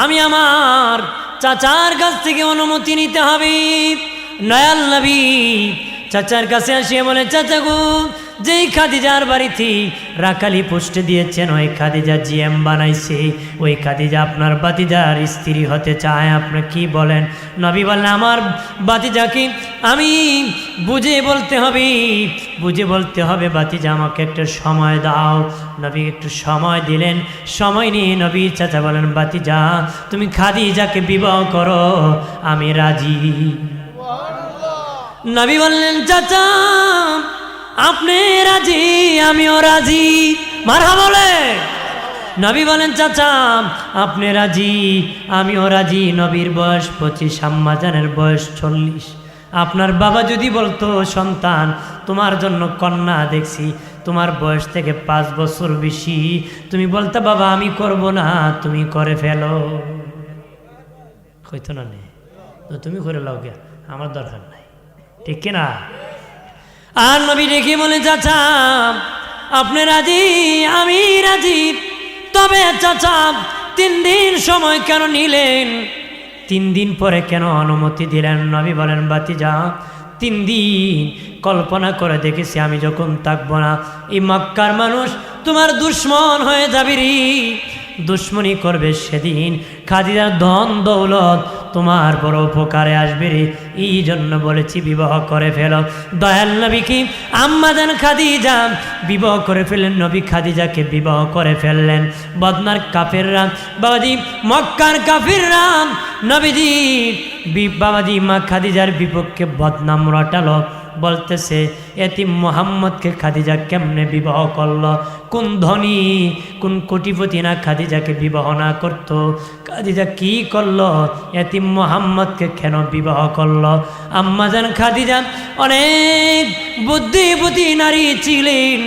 আমি আমার চাচার কাছ থেকে অনুমতি নিতে হবে। নয়াল নবী চাচার কাছে আসিয়ে বলে, চাচা গো, যেই খাদিজার বাড়িতে রাখালি পোস্টে দিয়েছেন ওই খাদিজা জিএম বানাইছে, ওই খাদিজা আপনার বাতিজার স্ত্রী হতে চায়, আপনি কি বলেন? নবী বললেন, আমার বাতিজাকে আমি বুঝে বলতে হবে, বুঝে বলতে হবে, বাতিজা আমাকে একটু সময় দাও। নবী একটু সময় দিলেন। সময় নিয়ে নবীর চাচা বলেন, বাতিজা তুমি খাদিজাকে বিবাহ করো, আমি রাজি। নবী বললেন, চাচা আপনি রাজি, আমিও রাজি। মারহাবা বলে। নবী বলেন, চাচা আপনি রাজি, আমিও রাজি। নবীর বয়স 25, আম্মা জানের বয়স 40। আপনার বাবা যদি বলতো, সন্তান তোমার জন্য কন্যা দেখছি, তোমার বয়স থেকে 5 বছর বেশি, তুমি বলতে বাবা আমি করব না, তুমি করে ফেলো, হইতো না নে, তুমি করে লাও গে, আমার দরকার নাই, ঠিক কিনা? আর নবী দেখি বলে, চাচা আপনি রাজি, আমি রাজি, তবে চাচা 3 দিন সময় কেন নিলেন? 3 দিন পরে কেন অনুমতি দিলেন? নবী বলেন, বাতিজা 3 দিন কল্পনা করে দেখেছি, আমি যখন থাকবো না এই মক্কার মানুষ তোমার দুশ্মন হয়ে যাবে রে, দুশ্মনী করবে। সেদিন খাদিজার ধন দৌলত তোমার বড় উপকারে আসবে রে, এই জন্য বলেছি বিবাহ করে ফেলো। দয়াল নবী কি আম্মা জান খাদিজা বিবাহ করে ফেললেন, নবী খাদিজাকে বিবাহ করে ফেললেন। বদনার কাফেররা বাবাজি, মক্কার কাফেররা নবীজি বাবাজি মা খাদিজার বিপক্ষে বদনাম রটালো, বলতেছে এতিম মোহাম্মদকে খাদিজা কেমনে বিবাহ করলো, কোন ধনী কোন কোটিপতি না খাদিজাকে বিবাহ না করতো, খাদিজা কি করলো, এতিম মোহাম্মদকে কেন বিবাহ করলো। আম্মাজান খাদিজা অনেক বুদ্ধিপতি নারী ছিলেন,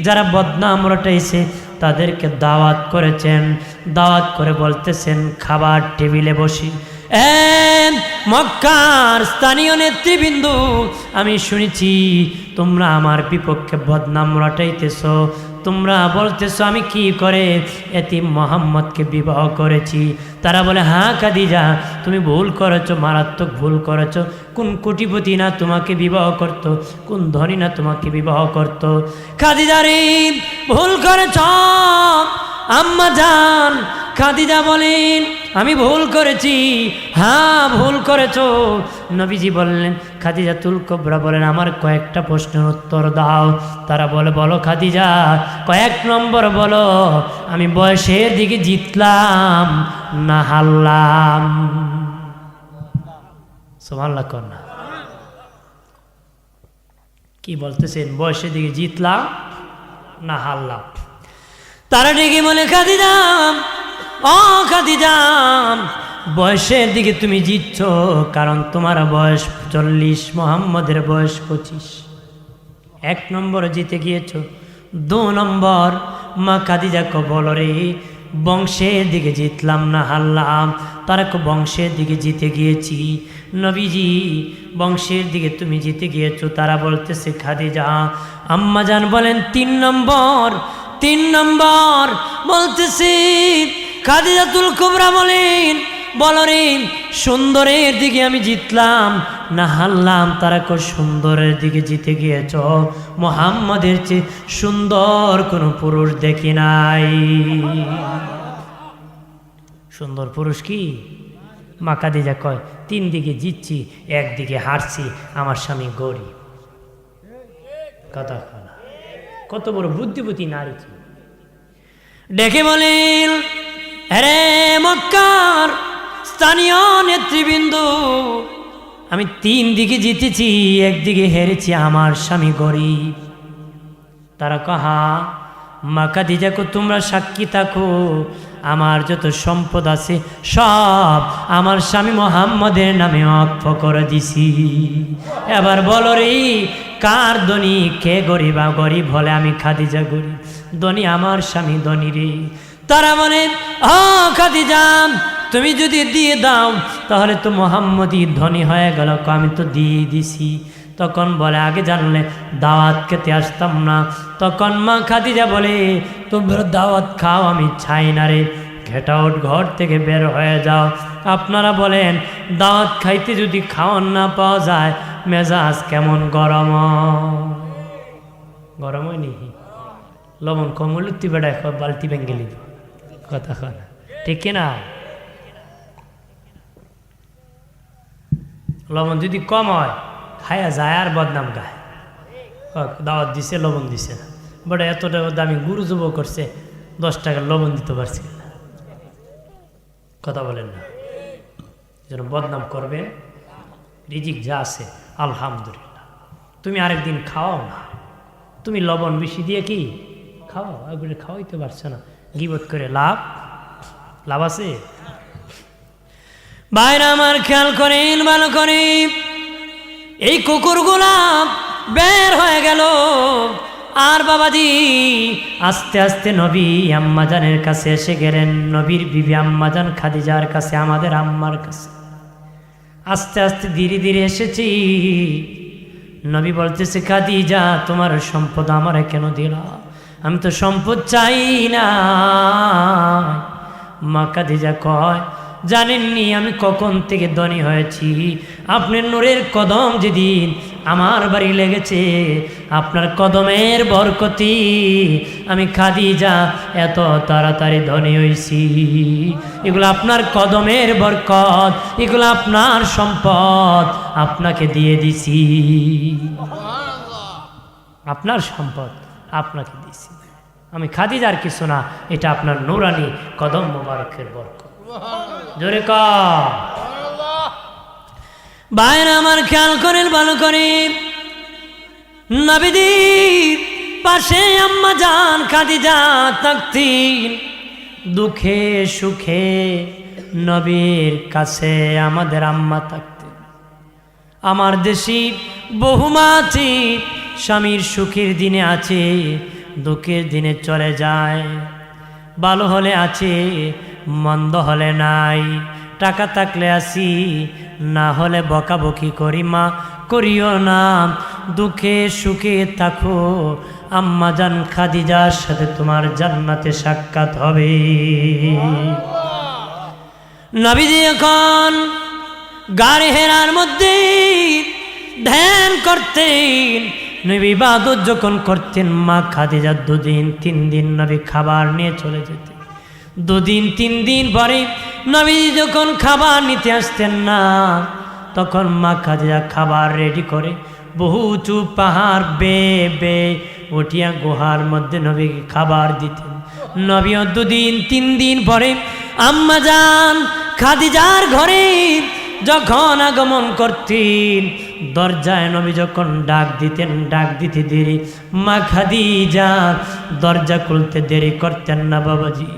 যারা বদনাম রটাইছে তাদেরকে দাওয়াত করেছেন, দাওয়াত করে বলতেছেন খাবার টেবিলে বসি, মক্কার স্থানীয় নেতৃবৃন্দ, আমি শুনেছি তোমরা আমার বিপক্ষে বদনাম রটাইতেছ, তোমরা বলতেছ আমি কি করে এতিম মোহাম্মদকে বিবাহ করেছি। তারা বলে হ্যাঁ খাদিজা তুমি ভুল করেছো, মারাত্মক ভুল করেছো, কোন কোটিপতি না তোমাকে বিবাহ করত, কোন ধনী না তোমাকে বিবাহ করত। খাদিজা রে ভুল করেছ আম্মা জান। খাদিজা বলেন আমি ভুল করেছি। হ্যাঁ ভুল করেছো। নবীজি বললেন, খাদিজাতুল কুবরা বলেন আমার কয়েকটা প্রশ্নের উত্তর দাও। তারা বলে বলো খাদিজা, কয়েক নম্বর বলো, আমি বয়সের দিকে জিতলাম না হারলাম? সুবহানাল্লাহ কর না, কি বলতেছেন, বয়সের দিকে জিতলাম না হারলাম? তারা ডেকে বলে খাদিজা, ও খাদিজা, বয়সের দিকে তুমি জিতছ, কারণ তোমার বয়স 40, মোহাম্মদের বয়স 25। 1 নম্বর জিতে গিয়েছ। 2 নম্বর মা খাদিজা কো বলো রে বংশের দিকে জিতলাম না হারলাম? তারা কো বংশের দিকে জিতে গিয়েছি। নবীজি বংশের দিকে তুমি জিতে গিয়েছো। তারা বলতেছে খাদিজা, আম্মা জান বলেন 3 নম্বর। 3 নম্বর বলতেছি খাদিজাতুল কুবরা বলেন বলো রে সুন্দরের দিকে আমি জিতলাম না হারলাম? তারা কো সুন্দরের দিকে জিতে গিয়েছ, মুহাম্মাদের চেয়ে সুন্দর কোনো পুরুষ দেখি নাই। সুন্দর পুরুষ কি? মা খাদিজা কয় 3 দিকে জিতছি, 1 দিকে হারছি, আমার স্বামী গরিব। কথা কয় না, কত বড় বুদ্ধিপতি নারী ছিল। ডেকে বলেন, আরে মক্কার স্থানীয় নেতৃবৃন্দ, আমি 3 দিকে জিতেছি, 1 দিকে হেরেছি, আমার স্বামী গরিব। তারা কাহা মা খাদিজা কো তোমরা সাক্ষী থাকো, আমার যত সম্পদ আছে সব আমার স্বামী মোহাম্মদের নামে ওয়াকফ করে দিছি। এবার বলো রে কার ধনী কে গরিব? গরিব হলে আমি খাদিজা গরিব, ধনী আমার স্বামী ধনী রে। তারা বলে ও খাদিজা তুমি যদি দিয়ে দাও তাহলে তো মোহাম্মদই ধনী হয়ে গেল। আমি তো দিয়ে দিছি। তখন বলে আগে জানলে দাওয়াত খেতে আসতাম না। তখন মা খাদিজা বলে তোমরা দাওয়াত খাও, আমি চাই না রে, গেট আউট, ঘর থেকে বের হয়ে যাও। আপনারা বলেন দাওয়াত খাইতে যদি খাওয়ান না পাওয়া যায় মেজাজ কেমন গরম? গরম হয়নি? লবণ কম হলে তুই বেড়ায় বালতি ভেঙে নিব। কথা কয় না, ঠিক কিনা? লবণ যদি কম হয় খায়া যায় আর বদনাম গায়, দাওয়াত দিছে লবণ দিছে না, বড় এতটা দামি গুরু যুব করছে, 10 টাকার লবণ দিতে পারছি না। কথা বলেন না, যেন বদনাম করবে। রিজিক যা আছে আলহামদুলিল্লাহ, তুমি আরেকদিন খাওয়াও না, তুমি লবণ বেশি দিয়ে কি খাওয়াও, একবারে খাওয়াইতে পারছে না, গিবত করে লাভ আছে? ভাইরা আমার খেয়াল করেন ভালো করে, এই কুকুরগুলা বের হয়ে গেল। আর বাবাজি আস্তে আস্তে নবী আম্মাজানের কাছে এসে গেলেন, নবীর বিবি আম্মাজান খাদিজার কাছে, আমাদের আম্মার কাছে। আস্তে আস্তে ধীরে ধীরে এসেছি। নবী বলতেছে খাদিজা তোমার সম্পদ আমারে কেন দিলা? আমি তো সম্পদ চাই না। মা খাদিজা কয় জানেননি আমি কখন থেকে ধনী হয়েছি। আপনার নূরের কদম যেদিন আমার বাড়ি লেগেছে, আপনার কদমের বরকতি আমি খাদিজা এত তাড়াতাড়ি ধনী হয়েছি। এগুলো আপনার কদমের বরকত, এগুলো আপনার সম্পদ, আপনাকে দিয়ে দিছি। আপনার সম্পদ আপনাকে দিছি আমি, খাদিজার কিছু না, এটা আপনার নূরানি কদম মোবারকের বরকত। জোরে কর ভাইরা আমার, খেয়াল করেন ভালো করে। নবীজির পাশে আম্মা জান খাদিজা থাকতেন, দুঃখে সুখে নবীর কাছে আমাদের আম্মা থাকতেন। আমার দেশি বহুমাছি স্বামীর সুখের দিনে আছে, দুঃখের দিনে চলে যায়। ভালো হলে আছে, মন্দ হলে নাই। টাকা থাকলে আসি, না হলে বকাবকি করি। মা করিও না, দুঃখে সুখে থাকো, আম্মা জান খাদিজার সাথে তোমার জান্নাতে সাক্ষাৎ হবে। নবীজি এখন গাড়ি হেরার মধ্যে ধ্যান করতেন, নবী ইবাদত যখন করতেন, মা খাদিজা 2 দিন 3 দিন নবী খাবার নিয়ে চলে যেতেন। 2 দিন 3 দিন পরে নবী যখন খাবার নিতে আসতেন না, তখন মা খাদিজা খাবার রেডি করে বহু উঁচু পাহাড় বে উঠিয়া গুহার মধ্যে নবীকে খাবার দিতেন। নবীও 2 দিন 3 দিন পরে আম্মা জান খাদিজার ঘরে যখন আগমন করতেন, দরজায় নবী যখন ডাক দিতেন, ডাক দিতে দেরি, মা খাদিজা দরজা খুলতে দেরি করতেন না বাবাজি।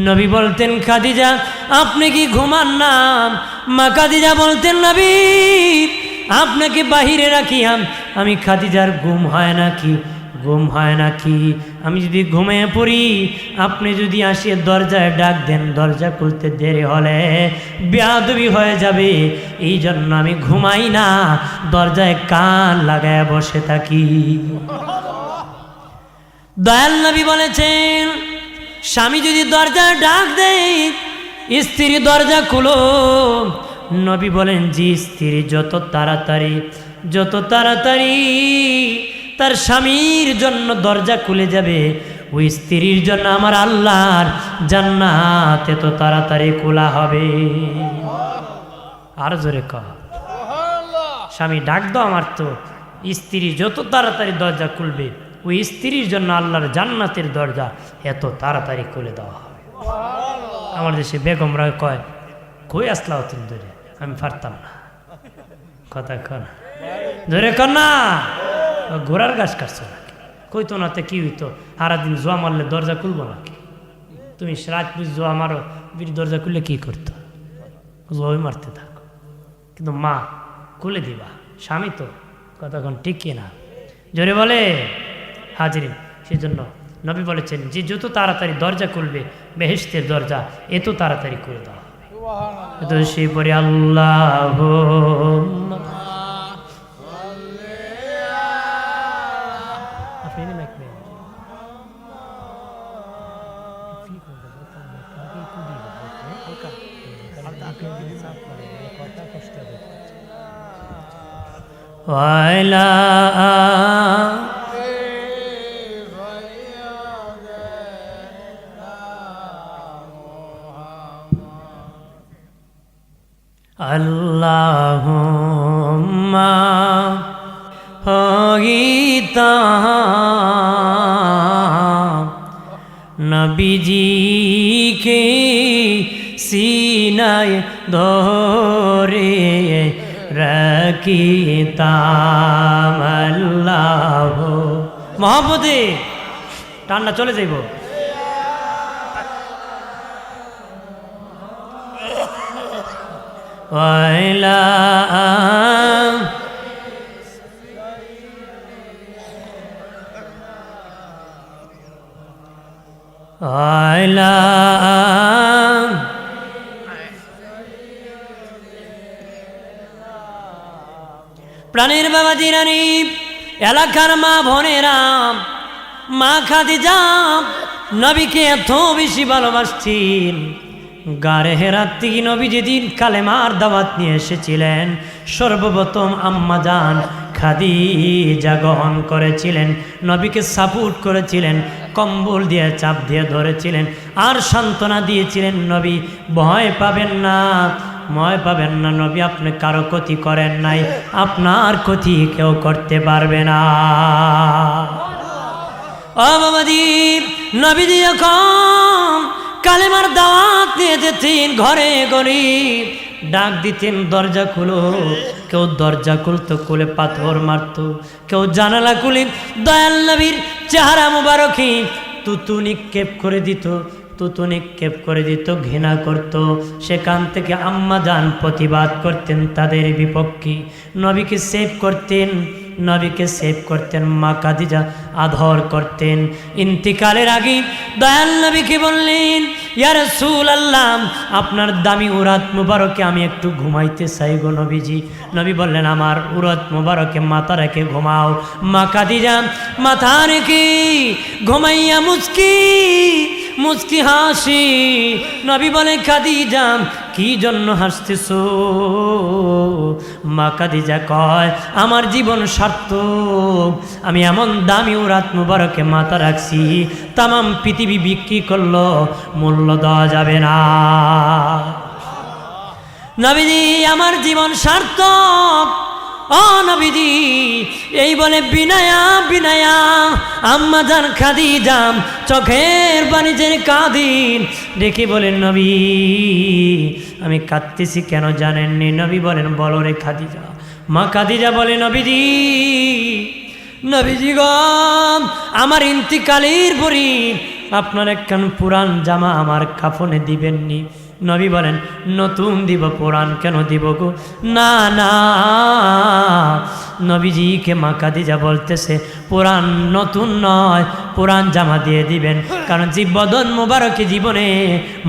নবী বলতেন, খাদিজা আপনি কি ঘুমান না? মা খাদিজা বলতেন, নবী আপনাকে বাহিরে রাখি, আমি খাদিজার ঘুম হয় নাকি? ঘুম হয় নাকি? আমি যদি ঘুমিয়ে পড়ি, আপনি যদি আসিয়ে দরজায় ডাক দেন, দরজা খুলতে দেরি হলে বেয়াদবি হয়ে যাবে, এই জন্য আমি ঘুমাই না, দরজায় কান লাগায় বসে থাকি। দয়াল নবী বলেছেন, স্বামী যদি দরজায় ডাক দেয়, স্ত্রী দরজা খুলো। নবী বলেন, যে স্ত্রী যত তাড়াতাড়ি তার স্বামীর জন্য দরজা খুলে যাবে, ওই স্ত্রীর জন্য আমার আল্লাহর জান্নাত এত তাড়াতাড়ি খোলা হবে। আর জোরে কর, স্বামী ডাক দাও আমার, তো স্ত্রী যত তাড়াতাড়ি দরজা খুলবে, ওই স্ত্রীর জন্য আল্লাহর জান্নাতের দরজা এত তাড়াতাড়ি খুলে দেওয়া হবে। আমার দেশে বেগমরা কয়, কই আসলা অতিন ধরে, আমি পারতাম না। কথা কর ধরে কর না, ঘোড়ার গাছ কাটছো নাকি? কইতো না তো কি হইতো, সারাদিন জোয়া মারলে দরজা খুলবো নাকি? তুমি রাত জোয়া মারো, দরজা খুললে কি করতো? জোয়াই মারতে থাকো, কিন্তু মা খুলে দিবা, স্বামী তো কতক্ষণ টিকিয়ে না। জোরে বলে হাজিরিন, সেই জন্য নবী বলেছেন, যে যত তাড়াতাড়ি দরজা খুলবে, বেহেশতের দরজা এত তাড়াতাড়ি করে দেওয়া হবে। তো সেই পরে আল্লাহ ওয়াইলা আল্লাহুম্মা হইতা নবীজিকে সিনায় ধরে রাখিতাম। আল্লাহ মহব্বতে টান্না চলে যাইব। ওয়াইলা ওয়াইলা প্রাণের বাবা জিরানি, এলাকার মা বোনেরাম, মা খাদিজা নবীকে এত বেশি ভালোবাসতেন, গারে হেরাত থেকে নবী যেদিন কালেমার দাওয়াত নিয়ে এসেছিলেন, সর্বপ্রথম আম্মা জান খাদিজা গ্রহণ করেছিলেন, নবীকে সাপোর্ট করেছিলেন, কম্বল দিয়ে চাপ দিয়ে ধরেছিলেন আর সান্ত্বনা দিয়েছিলেন, নবী ভয় পাবেন না, ভয় পাবেন না, নবী আপনি কারো ক্ষতি করেন নাই, আপনার ক্ষতি কেউ করতে পারবে না। ও বাবাজি, নবীজি যখন কালেমার দাওয়াত নিয়ে যেতেন ঘরে গরিব ডাক দিতেন দরজা খুলো, কেউ দরজা খুলতো, খুলে পাথর মারতো, কেউ জানালা খুলে দয়াল নবীর চেহারা মুবারকে তুতু নিক্ষেপ করে দিত, তুতু নিক্ষেপ করে দিত, ঘৃণা করত। সেখান থেকে আম্মা জান প্রতিবাদ করতেন তাদের বিপক্ষে, নবীকে সেভ করতেন, নবীকে সেভ করতেন। মা খাদিজা আদর করতেন। ইন্তিকালের আগে দয়াল নবীকে বললেন, ইয়া রাসূলুল্লাহ, আপনার দামি উরাত মুবারকে আমি একটু ঘুমাইতে চাই গো নবীজি। নবী বললেন, আমার উরাত মুবারকে মাথা রেখে ঘুমাও। মা খাদিজা মাথা রেখে ঘুমাইয়া মুচকি মুচকি হাসি। নবী বলে, খাদিজা কি জন্য হাসতেছো? মা খাদিজা কয়, আমার জীবন সার্থক, আমি এমন দামি উরাত মুবারকে মাথা রাখছি, তামাম পৃথিবী বিক্রি করলো মূল্য দেওয়া যাবে না। নবীজি, আমার জীবন সার্থক। ও নবীজি, এই বলে বিনায়া বিনায়া আম্মা জান খাদিজা চোখের বাণিজ্যের কাঁদিন দেখে বলেন, নবী আমি কাঁদতেছি কেন জানেননি? নবী বলেন, বলো রে খাদিজা। মা খাদিজা বলে, নবীজি, নবীজি গো, আমার ইন্তিকালের পরই আপনার একখান পুরান জামা আমার কাফনে দিবেননি। নবী বলেন, নতুন দিব, পুরান কেন দিব গো? না না, নবীজিকে মা খাদিজা বলতেছে, পুরান নতুন নয়, পুরান জামা দিয়ে দিবেন, কারণ যে বদন মোবারক জীবনে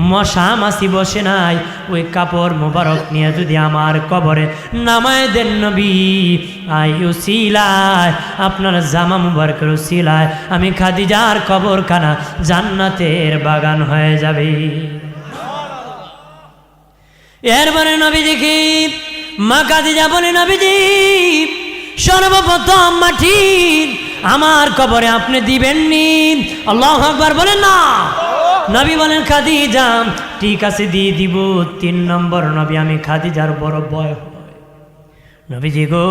মশা মাছি বসে নাই, ওই কাপড় মোবারক নিয়ে যদি আমার কবরে নামায় দেন নবী, আয়ু সিলায় আপনার জামা মুবারকের সিলায় আমি খাদিজার কবরখানা জান্নাতের বাগান হয়ে যাবে। এরপরে নবীজিকে মা খাদিজা বলে, নবীজি সর্বপ্রথম মাটির আমার কবরে আপনি দিবেননি। আল্লাহু আকবার বলেন না। নবী বলেন, খাদিজা ঠিক আছে দিয়ে দিব। 3 নম্বর, নবী আমি খাদিজার বড় ভয় হয়। নবীজি গো,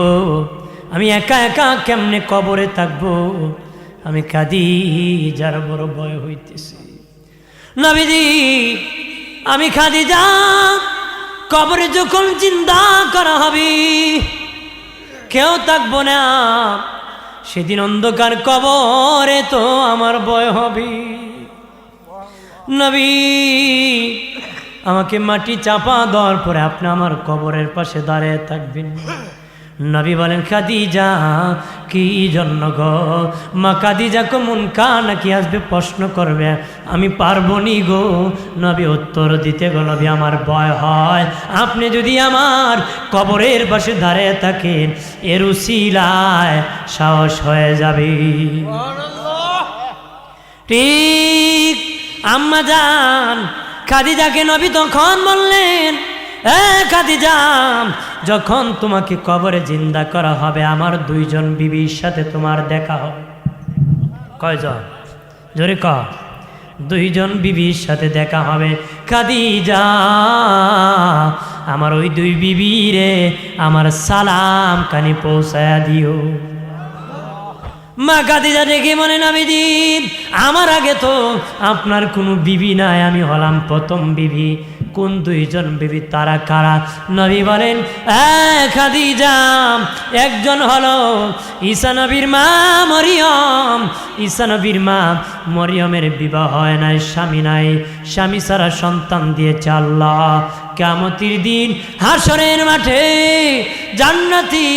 আমি একা একা কেমনে কবরে থাকবো? আমি খাদিজার বড় ভয় হইতেছি। নবীজি, আমি খাদিজা কবরে যখন জিন্দা করা হবে, কেউ থাকবো না, সেদিন অন্ধকার কবরে তো আমার ভয় হবে। নবী, আমাকে মাটি চাপা দেওয়ার পরে আপনি আমার কবরের পাশে দাঁড়িয়ে থাকবেন। নবী বলেন, খাদিজা কি জন্য গো? মা খাদিজা কমন কা নাকি আসবে প্রশ্ন করবে, আমি পারবো নি গো। নবী উত্তর দিতে গো, নবী আমার ভয় হয়, আপনি যদি আমার কবরের পাশে দাঁড়িয়ে থাকেন, এর উসিলায় সাহস হয়ে যাবে। ঠিক আম্মা জান খাদিজাকে নবী তখন বললেন, খাদিজা, যখন তোমাকে কবরে জিন্দা করা হবে, আমার 2 জন বিবির সাথে তোমার দেখা হবে। কয়জন? জোরে ক। 2 জন বিবির সাথে দেখা হবে। খাদিজা, আমার ওই 2 বিবিরে আমার সালাম কানে পৌঁছায়া দিও। মা খাদিজা দেখে মনে, নবীজি আমার আগে তো আপনার কোনো বিবি নাই, আমি হলাম প্রথম বিবি। কোন 2 জন বিবি, তারা কারা? নবী বলেন, খাদিজা, একজন হলো ঈসা নবীর মা মরিয়ম। ঈসা নবীর মা মরিয়মের বিবাহ হয় নাই, স্বামী নাই, স্বামী ছাড়া সন্তান দিয়েছে আল্লাহ। কিয়ামতের দিন হাসরের মাঠে জান্নাতি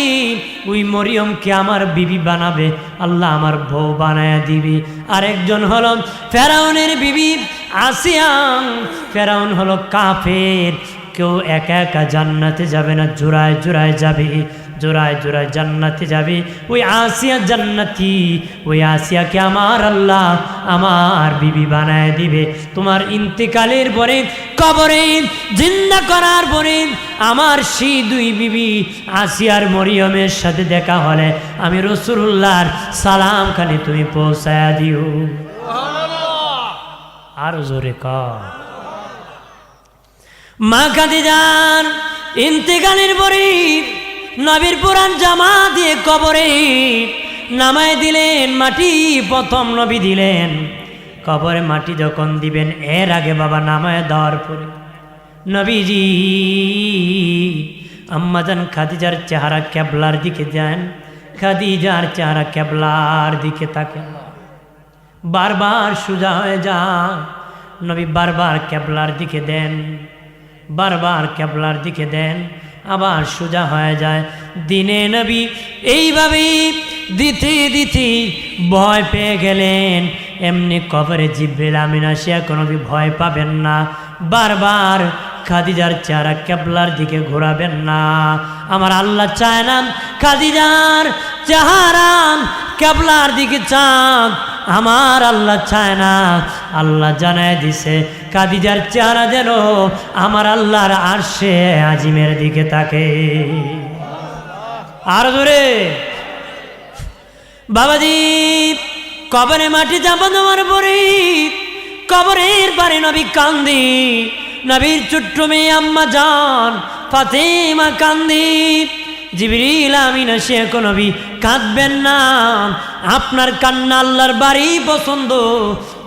ওই মরিয়মকে আমার বিবি বানাবে, আল্লাহ আমার বউ বানায়া দিবি। আরেকজন হলো ফেরাউনের বিবি আসিয়া। ফেরাউন হলো কাফের, কেউ একা একা জান্নাতে যাবে না, জোড়ায় জোড়ায় যাবে। জোড়ায় জোড়ায় জান্নাতে যাবে। ওই আসিয়া জান্নাতি, ওই আসিয়াকে আমার আল্লাহ আমার বিবি বানায় দিবে। তোমার ইন্তেকালের পরে কবরে জিন্দা করার পরে আমার সেই দুই বিবি আসিয়ার মরিয়মের সাথে দেখা হলে আমি রাসূলুল্লাহর সালাম খানি তুমি পৌঁছায়া দিও। আর জোরে কর। মা খাদিজার ইন্তেকালের পরে নবীর পুরান জামা দিয়ে কবরে নামায় দিলেন, মাটি প্রথম নবী দিলেন। কবরে মাটি যখন দিবেন এর আগে বাবা নামায় দেওয়ার পরে নবীজি আম্মাজান খাদিজার চেহারা কেবলার দিকে যান। খাদিজার চেহারা কেবলার দিকে তাকান, বারবার সোজা হয়ে যান। নবী বারবার কেবলার দিকে দেন, বারবার কেবলার দিকে দেন, আবার সোজা হয়ে যায়। দিনে নবী এইভাবেই দিতে দিতে ভয় পেয়ে গেলেন। এমনি কবরে জিবরিল আমিন আসিয়া কোনো ভয় পাবেন না, বারবার খাদিজার চেহারা কেবলার দিকে ঘোরাবেন না। আমার আল্লাহ চায় না খাদিজার চেহারা কেবলার দিকে চান, আমার আল্লাহ চায় না। আল্লাহ জানায় দিছে খাদিজার চেহারা যেন আমার আল্লাহর আরশে আজিমের দিকে তাকে। আর জোরে বাবাজি কবরে মাটি চাপা দেওয়ার পরে কবরের পারে নবী কান্দি, নবীর ছোট্ট মেয়ে আম্মা জান ফাতেমা কান্দি। জিবরিল আমিন এসে নবী কাঁদবেন না, আপনার কান্না আল্লাহর বাড়ি পছন্দ,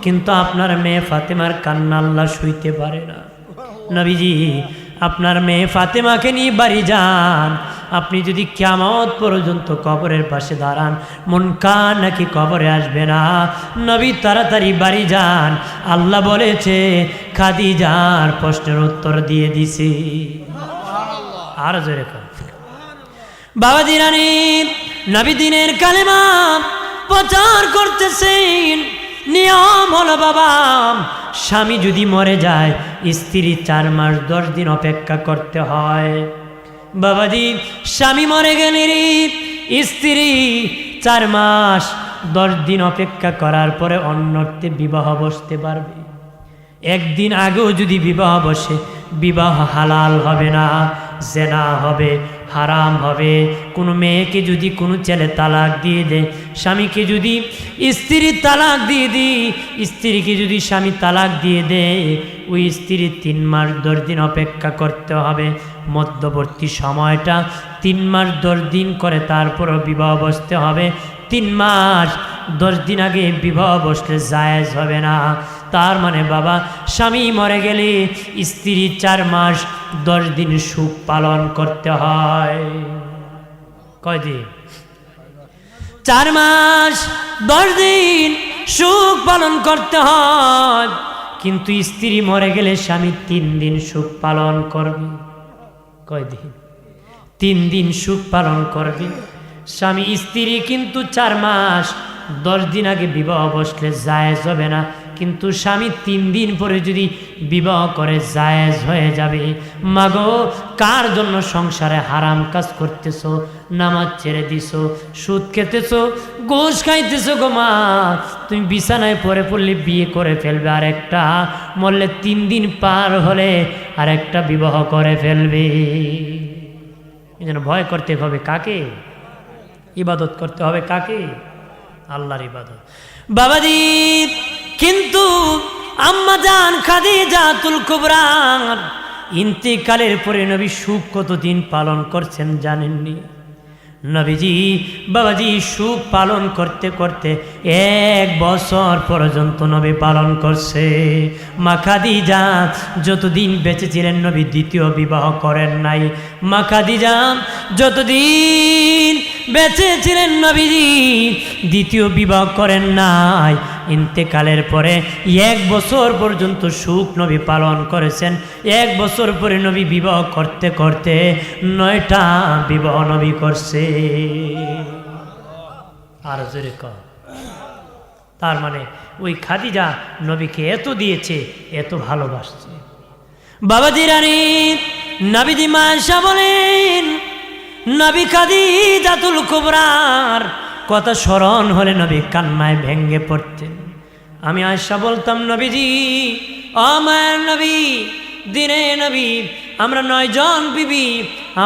কিন্তু আপনার মেয়ে ফাতেমার কান্না আল্লাহ সইতে পারে না। নবীজি আপনার মেয়ে ফাতেমাকে নিয়ে বাড়ি যান। আপনি যদি কিয়ামত পর্যন্ত কবরের পাশে দাঁড়ান মুনকার নাকি কবরে আসবে না। নবী তাড়াতাড়ি বাড়ি যান, আল্লাহ বলেছে খাদিজার প্রশ্নের উত্তর দিয়ে দিছি। আর জোরে বাবাজি রানী নবী দিনের কালেমা প্রচার করতেছেন। নিয়ম হলো বাবা স্বামী যদি মরে যায় স্ত্রী 4 মাস 10 দিন অপেক্ষা করতে হয়। বাবাজি স্বামী মরে গেলে স্ত্রী 4 মাস 10 দিন অপেক্ষা করার পরে অন্যতে বিবাহ বসতে পারবে। একদিন আগেও যদি বিবাহ বসে বিবাহ হালাল হবে না, জেনা হবে, হারাম হবে। কোনো মেয়েকে যদি কোনো ছেলে তালাক দিয়ে দেয়, স্বামীকে যদি স্ত্রী তালাক দিয়ে দেয়, স্ত্রীকে যদি স্বামী তালাক দিয়ে দেয়, ওই স্ত্রী 3 মাস 10 দিন অপেক্ষা করতে হবে। মধ্যবর্তী সময়টা 3 মাস 10 দিন করে তারপরও বিবাহ বসতে হবে। 3 মাস 10 দিন আগে বিবাহ বসলে জায়েজ হবে না। তার মানে বাবা স্বামী মরে গেলে স্ত্রী 4 মাস 10 দিন সুখ পালন করতে হয়। কয়দিন? 4 মাস 10 দিন সুখ পালন করতে হয়। কিন্তু স্ত্রী মরে গেলে স্বামী 3 দিন সুখ পালন করবে। কয়দিন? 3 দিন সুখ পালন করবে স্বামী। স্ত্রী কিন্তু 4 মাস 10 দিন আগে বিবাহ বসলে জায়েজ হবে না, কিন্তু স্বামী 3 দিন পরে যদি বিবাহ করে জায়েজ হয়ে যাবে। মাগো কার জন্য সংসারে হারাম কাজ করতেছো, নামাজ ছেড়ে দিছো, সুদ খেতেছো, ঘুষ খাইতেছো গো মা, তুমি বিছানায় পড়লে বিয়ে করে ফেলবে, আর একটা মরলে 3 দিন পার হলে আর একটা বিবাহ করে ফেলবে। এই জন্য ভয় করতে হবে কাকে? ইবাদত করতে হবে কাকে? আল্লাহর ইবাদত। বাবাজি কিন্তু আম্মা জান খাদিজাতুল কুবরা ইন্তেকালের পরে নবী সুখ কতদিন পালন করছেন জানেননি? নবীজি বাবাজি সুখ পালন করতে করতে 1 বছর পর্যন্ত নবী পালন করছে। মা খাদিজা যতদিন বেঁচে ছিলেন নবী দ্বিতীয় বিবাহ করেন নাই। মা খাদিজা যতদিন বেঁচে ছিলেন নবীজি দ্বিতীয় বিবাহ করেন নাই। ইন্তেকালের পরে 1 বছর পর্যন্ত সুখ নবী পালন করেছেন। 1 বছর পরে নবী বিবাহ করতে করতে 9টা বিবাহ নবী করছে। আর জোরে কর। তার মানে ওই খাদিজা নবীকে এত দিয়েছে, এত ভালোবাসছে। বাবাজি রানী নবীজি মা আয়েশা বলেন নবী খাদিজাতুল কুবরার কথা স্মরণ হলে নবী কান্নায় ভেঙ্গে পড়তেন। আমি আয়েশা বলতাম, নবীজি, ও মায়ের নবী, দিনে নবী, আমরা 9 জন বিবি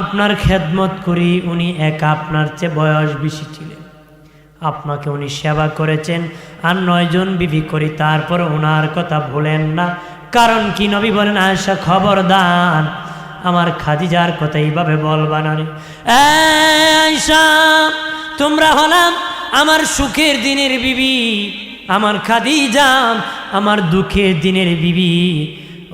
আপনার খেদমত করি, উনি একা আপনার চেয়ে বয়স বেশি ছিলেন, আপনাকে উনি সেবা করেছেন, আর 9 জন বিবি করি, তারপর ওনার কথা ভুলেন না। কারণ কি? নবী বলেন, আয়েশা খবরদার আমার খাদিজার কথা এইভাবে বলবা না রে। আয়েশা, তোমরা হলাম আমার সুখের দিনের বিবি, আমার খাদিজা আমার দুঃখের দিনের বিবি।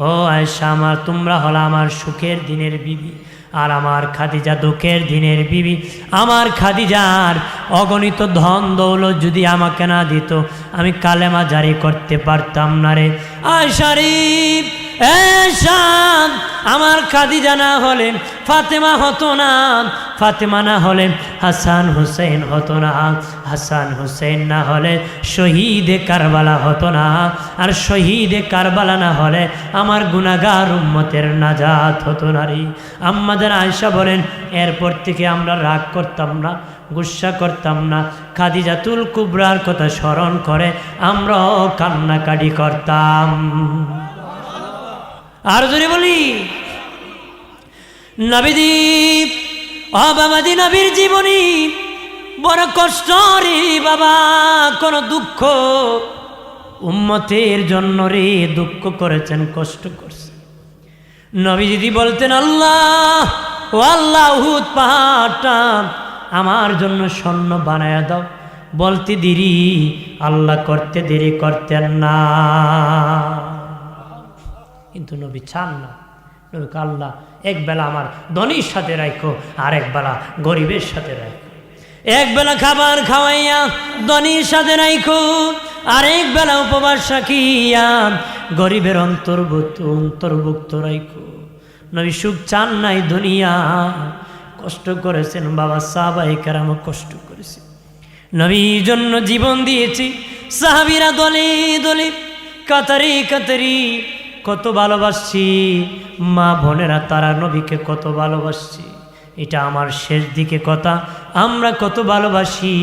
ও আয়েশা, তোমরা হলো আমার সুখের দিনের বিবি, আর আমার খাদিজা দুঃখের দিনের বিবি। আমার খাদিজার অগণিত ধন দৌলত যদি আমাকে না দিত, আমি কালেমা জারি করতে পারতাম না রে। আয়েশা রে, আমার খাদিজা না হলে ফাতেমা হতো না, ফাতেমা না হলে হাসান হুসেন হতো না, হাসান হুসেন না হলে শহীদে কারবালা হতো না, আর শহীদে কারবালা না হলে আমার গুনাহগার উম্মতের নাজাত হতো না রে। আম্মাজান আয়েশা বলেন, এরপর থেকে আমরা রাগ করতাম না, গুসা করতাম না, খাদিজাতুল কুবরার কথা স্মরণ করে আমরাও কান্নাকাটি করতাম। আর যদি বলি নবীজি, ও বাবাজি, নবীর জীবনী বড় কষ্ট রে বাবা, কোন দুঃখ উম্মতের জন্য রে, দুঃখ করেছেন, কষ্ট করছেন। নবী যদি বলতেন, আল্লাহ, ও আল্লাহ, উহুদ পাহাড়টা আমার জন্য স্বর্ণ বানায়া দাও, বলতে দেরি, আল্লাহ করতে দেরি করতেন না। কিন্তু নবী চান না। নবীকে আল্লাহ এক বেলা আমার ধনীর সাথে রাখো, আর এক বেলা গরিবের সাথে রাখো, এক বেলা খাবার খাওয়াইয়া ধনীর সাথে রাখো, আর এক বেলা উপবাস রাখিয়া গরিবের অন্তর্ভুক্ত রাখো। নবী সুখ চান নাই দুনিয়া, কষ্ট করেছেন বাবা, সাহাবায়ে কেরাম কষ্ট করেছে, নবীর জন্য জীবন দিয়েছি। সাহাবীরা দলে দলে, কাতারি কাতারি কত ভালোবাসছি, মা বোনেরা তারা নবীকে কত ভালোবাসছি। এটা আমার শেষ দিকে কথা, আমরা কত ভালোবাসি।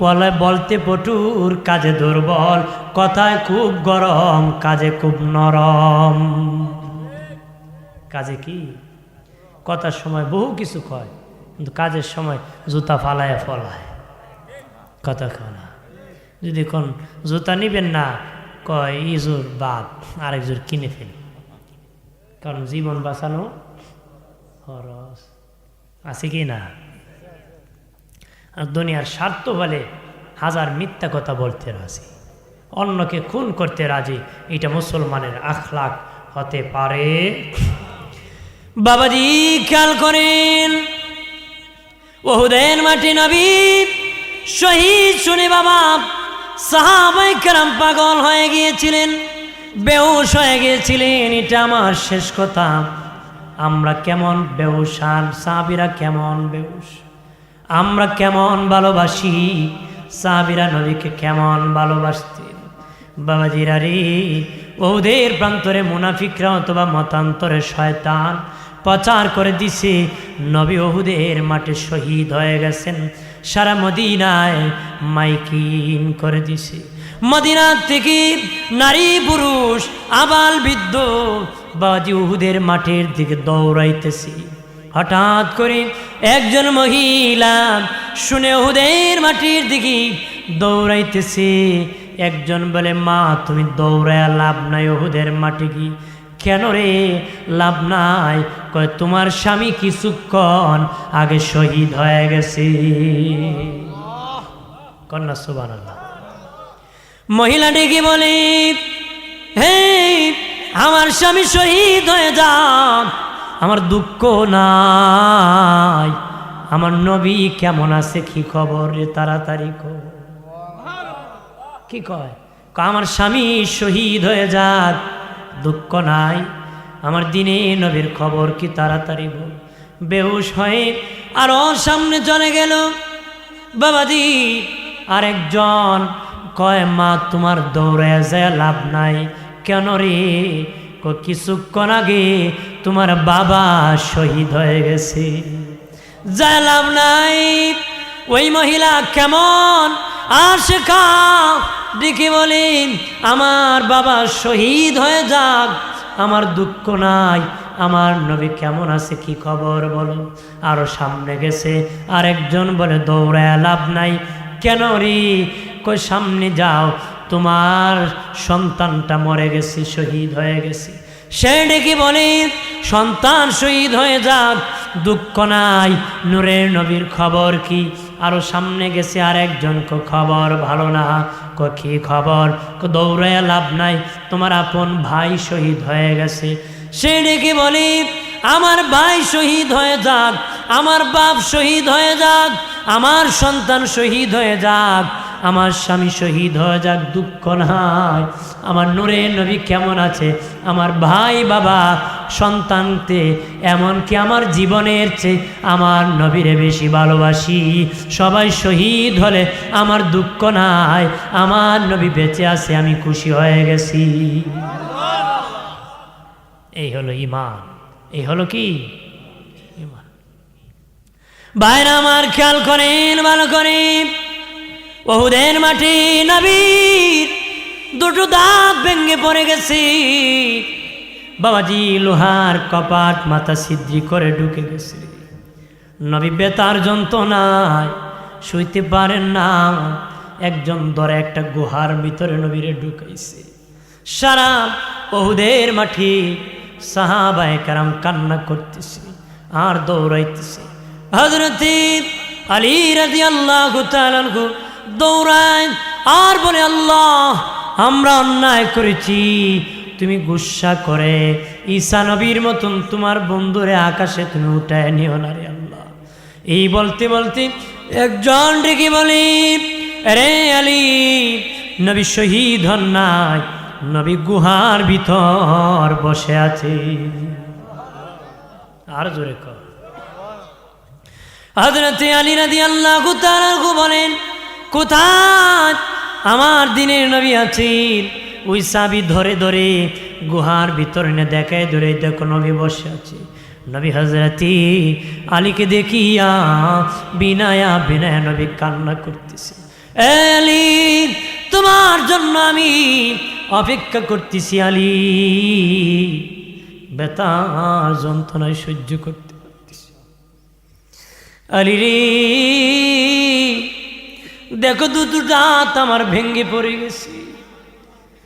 কলায় বলতে পটুর, কাজে দুর্বল, কথায় খুব গরম, কাজে খুব নরম। কাজে কি? কথার সময় বহু কিছু কয়, কিন্তু কাজের সময় জুতা ফালায় ফলায়, কথা কয় না। যদি কোন জুতা নিবেন না, কয় ইজোর বাদ, আরেকজোর কিনে ফেলি, কারণ জীবন বাঁচানো খরচ আছে কি না। আর দুনিয়ার স্বার্থ বলে হাজার মিথ্যা কথা বলতে রাজি, অন্যকে খুন করতে রাজি। এটা মুসলমানের আখলাক হতে পারে? বাবাজি খেয়াল করেন, উহুদের মাটি নবী শহীদ শুনে বাবা সাহাবায়ে কেরাম পাগল হয়ে গিয়েছিলেন, বেহুশ হয়ে গিয়েছিলেন। এটা আমার শেষ কথা। আমরা কেমন বেহুশ, আর সাহাবীরা কেমন বেহুশ, আমরা কেমন ভালোবাসি, সাহাবীরা নবীকে কেমন ভালোবাসতেন। বাবাজিরা রে, উহুদের প্রান্তরে মুনাফিকরা অথবা মতান্তরে শয়তান প্রচার করে দিছে নবী উহুদের মাঠে শহীদ হয়ে গেছেন। সারা মদিনায় মাইকিং করে দিছে, মদিনা থেকে নারী পুরুষ আবাল বৃদ্ধ বাবাজি উহুদের মাঠের দিকে দৌড়াইতেছে। হঠাৎ করে একজন মহিলা শুনে উহুদের মাটির দিকে দৌড়াইতেছে। একজন বলে, মা তুমি দৌড়ায় লাভ নাই, উহুদের মাটি কি? কেন রে লাভ নাই? কয় তোমার স্বামী কিছুক্ষণ আগে শহীদ হয়ে গেছে। কন্যা সুবহানাল্লাহ। মহিলা ডেকে বলে, হে আমার স্বামী শহীদ হয়ে যান, আমার দুঃখ নাই, আমার নবী কেমন আছে, কি খবর রে, তাড়াতাড়ি কর। কি কয়? আমার স্বামী শহীদ হয়ে যাক, দুঃখ নাই, আমার দিনে নবীর খবর কি, তাড়াতাড়ি বল। বেহুশ হয়ে আরো সামনে চলে গেল বাবাজি। আরেকজন কয়, মা তোমার দৌড়ে যায় লাভ নাই। কেন রে? কিছুক্ষণ আগে তোমার বাবা শহীদ হয়ে গেছে। যায় লাভ নাই। ওই মহিলা কেমন আশিকা ডেকে বলেন, আমার বাবা শহীদ হয়ে যাক, আমার দুঃখ নাই, আমার নবী কেমন আছে কি খবর বলো। আরো সামনে গেছে, আরেকজন বলে দৌড়ায় লাভ নাই। কেন রে? কই সামনে যাও, তোমার সন্তানটা মরে গেছে, শহীদ হয়ে গেছে। সে ডেকে বলে, সন্তান শহীদ হয়ে যাক, দুঃখ নাই, নূরের নবীর খবর কি? আরো সামনে গেছে, আরেকজন খবর ভালো না। কি খবর? দৌড়ায় লাভ নাই, তোমার আপন ভাই শহীদ হয়ে গেছে। সে ডেকে বলে, আমার ভাই শহীদ হয়ে যাক, আমার বাপ শহীদ হয়ে যাক, আমার সন্তান শহীদ হয়ে যাক, আমার স্বামী শহীদ হয়ে যাক, দুঃখ নাই। আমার নূরের নবী কেমন আছে? আমার ভাই বাবা সন্তানতে, এমনকি আমার জীবনের চেয়ে আমার নবীরে বেশি ভালোবাসি। সবাই শহীদ হলে আমার দুঃখ নাই, আমার নবী বেঁচে আছে, আমি খুশি হয়ে গেছি। এই হলো ঈমান। এই হলো কি ঈমান। ভাইরা আমার খেয়াল করেন ভালো করে, উহুদের মাটি নবীর দুটো দাঁত ভেঙে পড়ে গেছে। বাবাজি লোহার কপাট মাথা ছিদ্রি করে ঢুকে গেছে। নবী বেতার যন্ত্রণায় শুইতে পারেন না। একজন ধরে একটা গুহার ভিতরে নবীরে ঢুকাইছে। সারা উহুদের মাটি সাহাবায়ে কেরাম কান্না করতেছে আর দৌড়াইতেছে। হযরত আলী রাদিয়াল্লাহু তাআলা আনহু দৌড়ায় আর বলে, আল্লাহ আমরা অন্যায় করেছি, তুমি গুসা করে ঈসা নবীর মতন তোমার বন্ধুরে আকাশে তুমি উঠায় নিও না রে আল্লাহ। এই বলতে বলতে একজন ডেকে বলে, রে আলী, নবী শহীদ হন নাই, নবী গুহার ভিতর বসে আছে। আর জোরে কর। হযরত আলী রাদিয়াল্লাহু তাআলা বলেন, কোথায় আমার দিনের নবী আছেন? ওই চাবি ধরে ধরে গুহার ভিতরে না দেখায়, ধরে দেখো নবী বসে আছে। নবী হযরত আলীকে দেখিয়া বিনায়া বিনায়া নবী কান্না করতেছে। আলী, তোমার জন্য আমি অপেক্ষা করতেছি আলী, বেতার যন্ত্রণায় সহ্য করতে পারতেছি। আলী রে, দেখো দুটো দাঁত আমার ভেঙে পড়ে গেছে,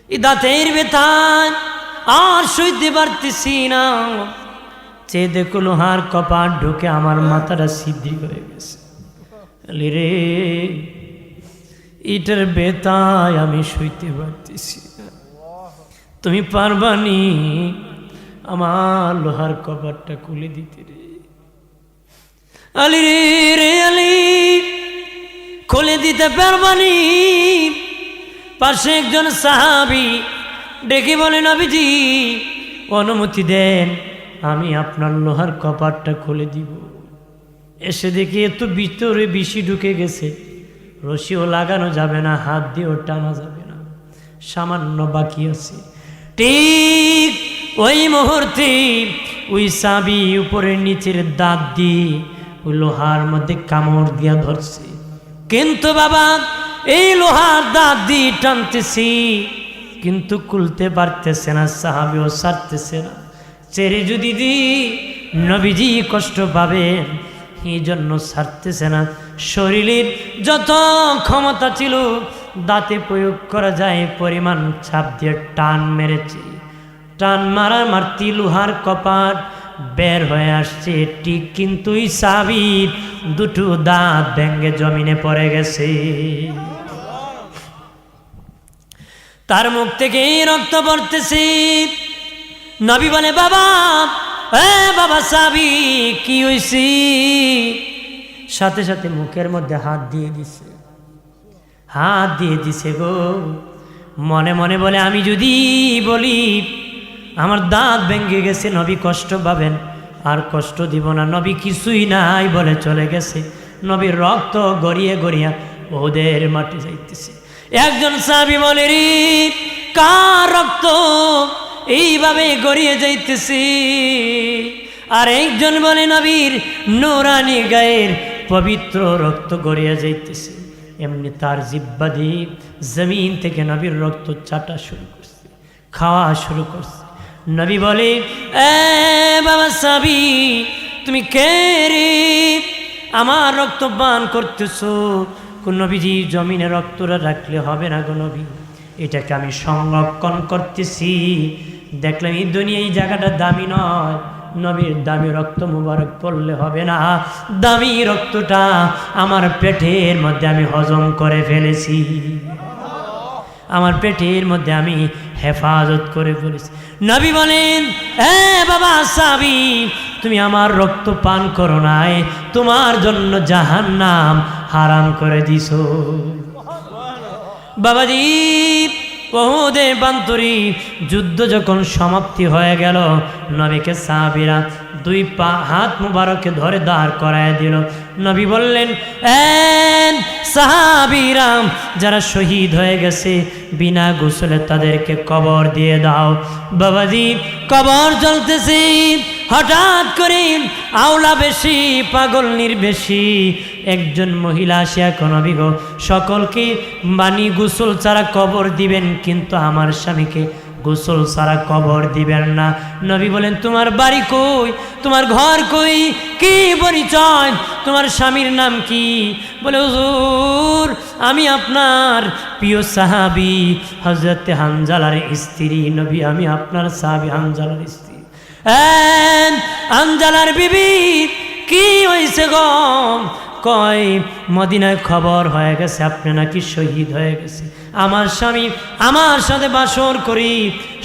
এই দাঁতের বেতার আর সইতে পারতেছি না। চেয়ে দেখো লোহার কপাট ঢুকে আমার মাথাটা ছিদ্রি হয়ে গেছে। আলী রে, এটার বেতায় আমি শুইতে পারতেছি না, তুমি পারবানি আমার লোহার কপাটটা খুলে দিতে রে? আলী রে, রে আলী, খুলে দিতে পারবানি? পাশে একজন সাহাবী ডেকে বলে, নবীজি অনুমতি দেন, আমি আপনার লোহার কপাটটা খুলে দিব। এসে দেখি এত ভিতরে বেশি ঢুকে গেছে, রশিও লাগানো যাবে না, হাত দিয়েও টানা যাবে না, সামান্য বাকি আছে। ঠিক ওই মুহূর্তে ওই চাবি উপরের নিচের দাঁত দিয়ে ওই লোহার মধ্যে কামড় দিয়া ধরছে। কিন্তু বাবা এই লোহার দাঁত দিয়ে টানতেছি, কিন্তু খুলতে পারতেছে না, সাহাবীও ছাড়তেছে না। ছেড়ে যদি দিই নবীজি কষ্ট পাবেন, এই জন্য ছাড়তেছে না। শরীরের যত ক্ষমতা ছিল দাঁতে প্রয়োগ করা যায় পরিমাণ ছাপ দিয়ে টান মেরেছে। টান মারতে লোহার কপাট বের হয়ে আসছে ঠিক, কিন্তু এই চাবির দুটো দাঁত ভেঙে জমিনে পড়ে গেছে। তার মুখ থেকে রক্ত পড়তেছে। নবী বলে, বাবা বাবা চাবি কি হয়েছে? সাথে সাথে মুখের মধ্যে হাত দিয়ে দিছে গো। মনে মনে বলে, আমি যদি বলি আমার দাঁত ভেঙে গেছে, নবী কষ্ট পাবেন, আর কষ্ট দিব না। নবী কিছুই নাই বলে চলে গেছে। নবীর রক্ত গড়িয়ে গড়িয়া ওদের মাটি যাইতেছে। একজন সাহাবী বলে, রে কার রক্ত এইভাবে গড়িয়ে যাইতেছে? আর একজন বলে নবীর নূরানি গায়ের পবিত্র রক্ত গড়িয়ে যাইতেছে। এমনি তার জিহ্বা দিয়ে জমিন থেকে নবীর রক্ত চাটা শুরু করছে, খাওয়া শুরু করছে। নবী বলে, এ বাবা সাবি, তুমি কে রে? আমার রক্ত পান করতেছো? কোন নবীজি, জমিনে রক্তটা রাখলে হবে না গো নবী, এটাকে আমি সংরক্ষণ করতেছি। দেখলাম এই দুনিয়া, এই জায়গাটা দামি নয়, নবীর দামি রক্ত মুবারক পড়লে হবে না। দামি রক্তটা আমার পেটের মধ্যে আমি হজম করে ফেলেছি, আমার পেটের মধ্যে আমি হেফাজত করে ফেলেছি। নবী বলেন, হ্যাঁ বাবা সাবি, তুমি আমার রক্ত পান করো নাই, তোমার জন্য জাহান্নাম হারাম করে দিছো। বাবাজি, উহুদের বান্তরি যুদ্ধ যখন সমাপ্তি হয়ে গেল, নবীকে সাহাবীরা দুই পা হাত মুবারকে ধরে দাঁড় করায় দিল। নবী বললেন, সাহাবীরা যারা শহীদ হয়ে গেছে বিনা গোসলে তাদেরকে কবর দিয়ে দাও। বাবাজি, কবর চলতেছে, হঠাৎ করে আওলা বেশি পাগলনির বেশি একজন মহিলা আসিয়া কোন নবী গো, সকলকে বাণী গোসল ছাড়া কবর দিবেন, কিন্তু আমার স্বামীকে গোসল ছাড়া কবর দিবেন না। নবী বলেন, তোমার বাড়ি কই, তোমার ঘর কই, কি পরিচয়, তোমার স্বামীর নাম কি? বলে, হুজুর আমি আপনার প্রিয় সাহাবী হযরত হানজালার স্ত্রী। নবী, আমি আপনার সাহাবী হানজালার স্ত্রী। হানজালার বিবি, কি হয়েছে গো? কয়, মদিনায় খবর হয়ে গেছে আপনি নাকি শহীদ হয়ে গেছে। আমার স্বামী আমার সাথে বাসর করি,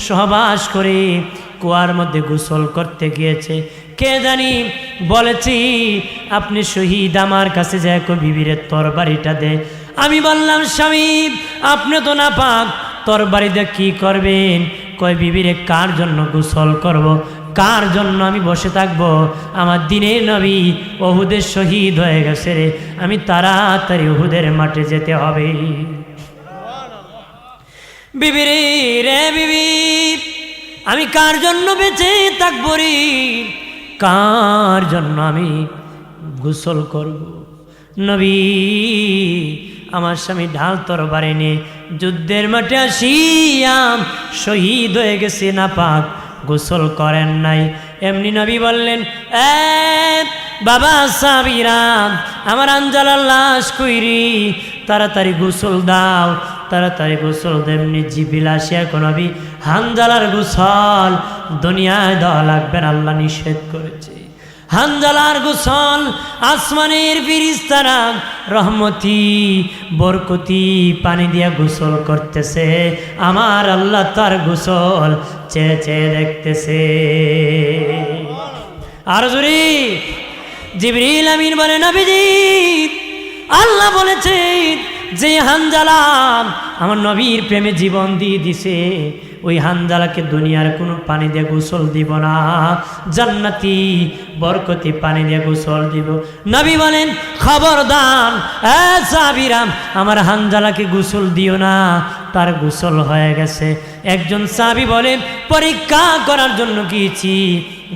সহবাস করে কুয়ার মধ্যে গোসল করতে গিয়েছে, কে জানি বলেছি আপনি শহীদ, আমার কাছে যায় বিবিরে তরবারিটা দে। আমি বললাম, স্বামী আপনি তো নাপাক, তরবারি দিয়ে কি করবেন? কয়, বিবিরে কার জন্য গোসল করব, কার জন্য আমি বসে থাকবো? আমার দিনের নবী উহুদে শহীদ হয়ে গেছে রে, আমি তাড়াতাড়ি উহুদের মাঠে যেতে হবে। বিবি রে বিবি, আমি কার জন্য বেঁচে থাকবো রে, কার জন্য আমি গোসল করব? নবী, আমার স্বামী ঢাল তরবারি নিয়ে যুদ্ধের মাঠে আসিয়া শহীদ হয়ে গেছে, না পাক, গোসল করেন নাই। এমনি নবী বললেন, বাবা সাহাবীরা, আমার হানজালার লাশ কইরি, তাড়াতাড়ি গোসল দাও, তাড়াতাড়ি গোসল। এমনি জিবিল আসিয়া কোন নবী, হানজালার গোসল দুনিয়ায় দেওয়া লাগবে না, আল্লাহ নিষেধ করেছে। হানজালার গোসল আসমানের ফেরেশতারা রহমতি বরকতি পানি দিয়া গোসল করতেছে, আমার আল্লাহ তার গোসল চেয়ে চেয়ে দেখতেছে। আর জোরে জিবরিল আমিন বলে, নবীজি আল্লাহ বলেছে যে হানজালা আমার নবীর প্রেমে জীবন দিয়ে দিছে, ওই হানজালাকে দুনিয়ার কোনো পানি দিয়ে গোসল দিব না, জান্নাতি বরকতি পানি দিয়ে গোসল দিব। নবী বলেন, খবরদার সাহাবীরা, আমার হানজালাকে গোসল দিও না, তার গোসল হয়ে গেছে। একজন সাহাবী বলেন, পরীক্ষা করার জন্য গিয়েছি,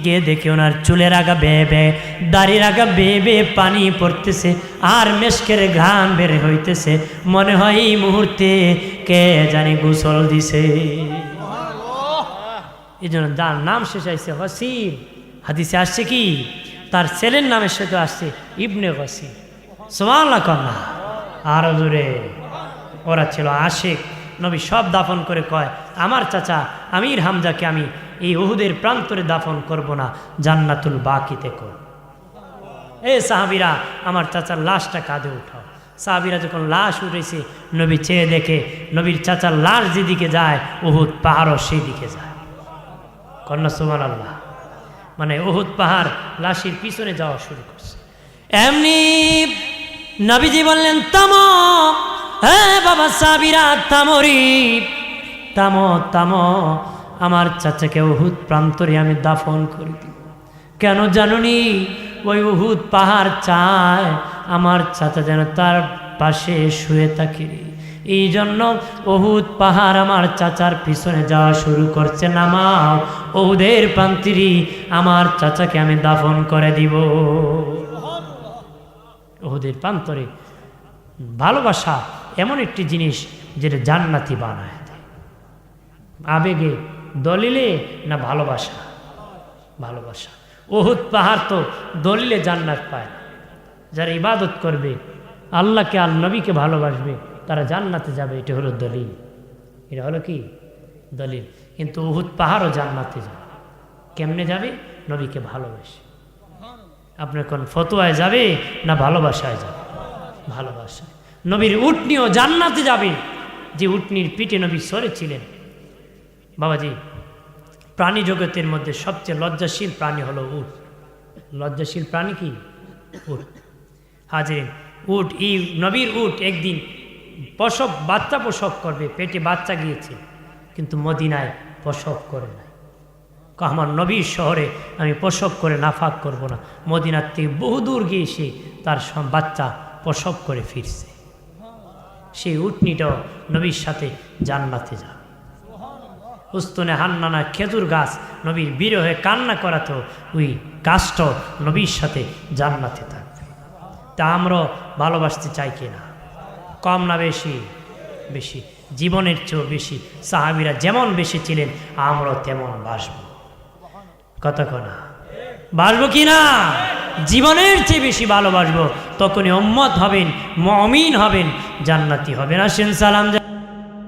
গিয়ে দেখে ওনার চুলের আগা বেয়ে বেয়ে, দাড়ির আগা বেয়ে বেয়ে পানি পড়তেছে, আর মেশকের ঘাম বের হইতেছে, মনে হয় এই মুহূর্তে কে জানি গোসল দিছে। এই জন্য যার নাম শেষ আসছে ওয়াসিম, হাদিসে আসছে কি তার ছেলের নামের সাথে আসছে ইবনে ওয়াসিম। সুবহানাল্লাহ কন্যা আর জোরে, ওরা ছিল আশিক। নবী সব দাফন করে কয়, আমার চাচা আমির হামজাকে আমি এই উহুদের প্রান্তরে দাফন করব না, জান্নাতুল বাকিতে কর। সাহাবীরা, আমার চাচার লাশটা কাঁধে উঠাও। সাহাবীরা যখন লাশ উঠেছে, নবী চেয়ে দেখে নবীর চাচার লাশ যেদিকে যায়, উহুদ পাহাড়ও সেই দিকে যায়। কন্যা সুবহানাল্লাহ, মানে উহুদ পাহাড় লাশের পিছনে যাওয়া শুরু করছে। এমনি নবীজি বললেন, থামো, হ্যাঁ বাবা সাহাবীরা থামরি, থামো থামো, আমার চাচাকে উহুদ প্রান্তরে আমি দাফন করে দিব। কেন জানুনি? ওই উহুদ পাহাড় চায় আমার চাচা যেন তার পাশে শুয়ে থাকে। এই জন্য উহুদ পাহাড় আমার চাচার পিছনে যাওয়া শুরু করছে, নামাও উহুদের প্রান্তিরি, আমার চাচাকে আমি দাফন করে দিব। উহুদের প্রান্তরে ভালোবাসা এমন একটি জিনিস যেটা জান্নাতি বানায় দেয়। আবেগে, দলিলে না ভালোবাসা? ভালোবাসা। উহুদ পাহাড় তো দলিলে জান্নাত পায় না। যারা ইবাদত করবে, আল্লাহকে আর নবীকে ভালোবাসবে, তারা জান্নাতে যাবে, এটা হলো দলিল। এটা হলো কি? দলিল। কিন্তু উহুদ পাহাড়ও জান্নাতে যাবে। কেমনে যাবে? নবীকে ভালোবাসে। আপনার কোন ফতোয়ায় যাবে না ভালোবাসায় যাবে? ভালোবাসা। নবীর উটনিও জান্নাতে যাবে, যে উটনির পিঠে নবী সরেছিলেন। বাবাজি, প্রাণী জগতের মধ্যে সবচেয়ে লজ্জাশীল প্রাণী হলো উট। লজ্জাশীল প্রাণী কি? উট। হাজির উট, এই নবীর উট একদিন বাচ্চা প্রসব করবে, পেটে বাচ্চা গিয়েছে, কিন্তু মদিনায় প্রসব করে নাই। আমার নবীর শহরে আমি প্রসব করে নাফাক করব না। মদিনার থেকে বহুদূর গিয়ে সে তার বাচ্চা প্রসব করে ফিরছে। সেই উটনিটাও নবীর সাথে জান্নাতে যাবে। উস্তনে হান্নানা খেজুর গাছ নবীর বিরহে কান্না করাতো, ওই গাছটাও নবীর সাথে জান্নাতে থাকবে। তা আমরা ভালোবাসতে চাই কিনা? কম না বেশি? বেশি। জীবনের চেয়েও বেশি। সাহাবীরা যেমন বেশি ছিলেন, আমরাও তেমন বাসবো। কতক্ষণ বাসবো কি না? জীবনের চেয়ে বেশি ভালোবাসবো। তখনই উম্মত হবেন, মুমিন হবেন, জান্নাতি হবেন। আসেন সালাম।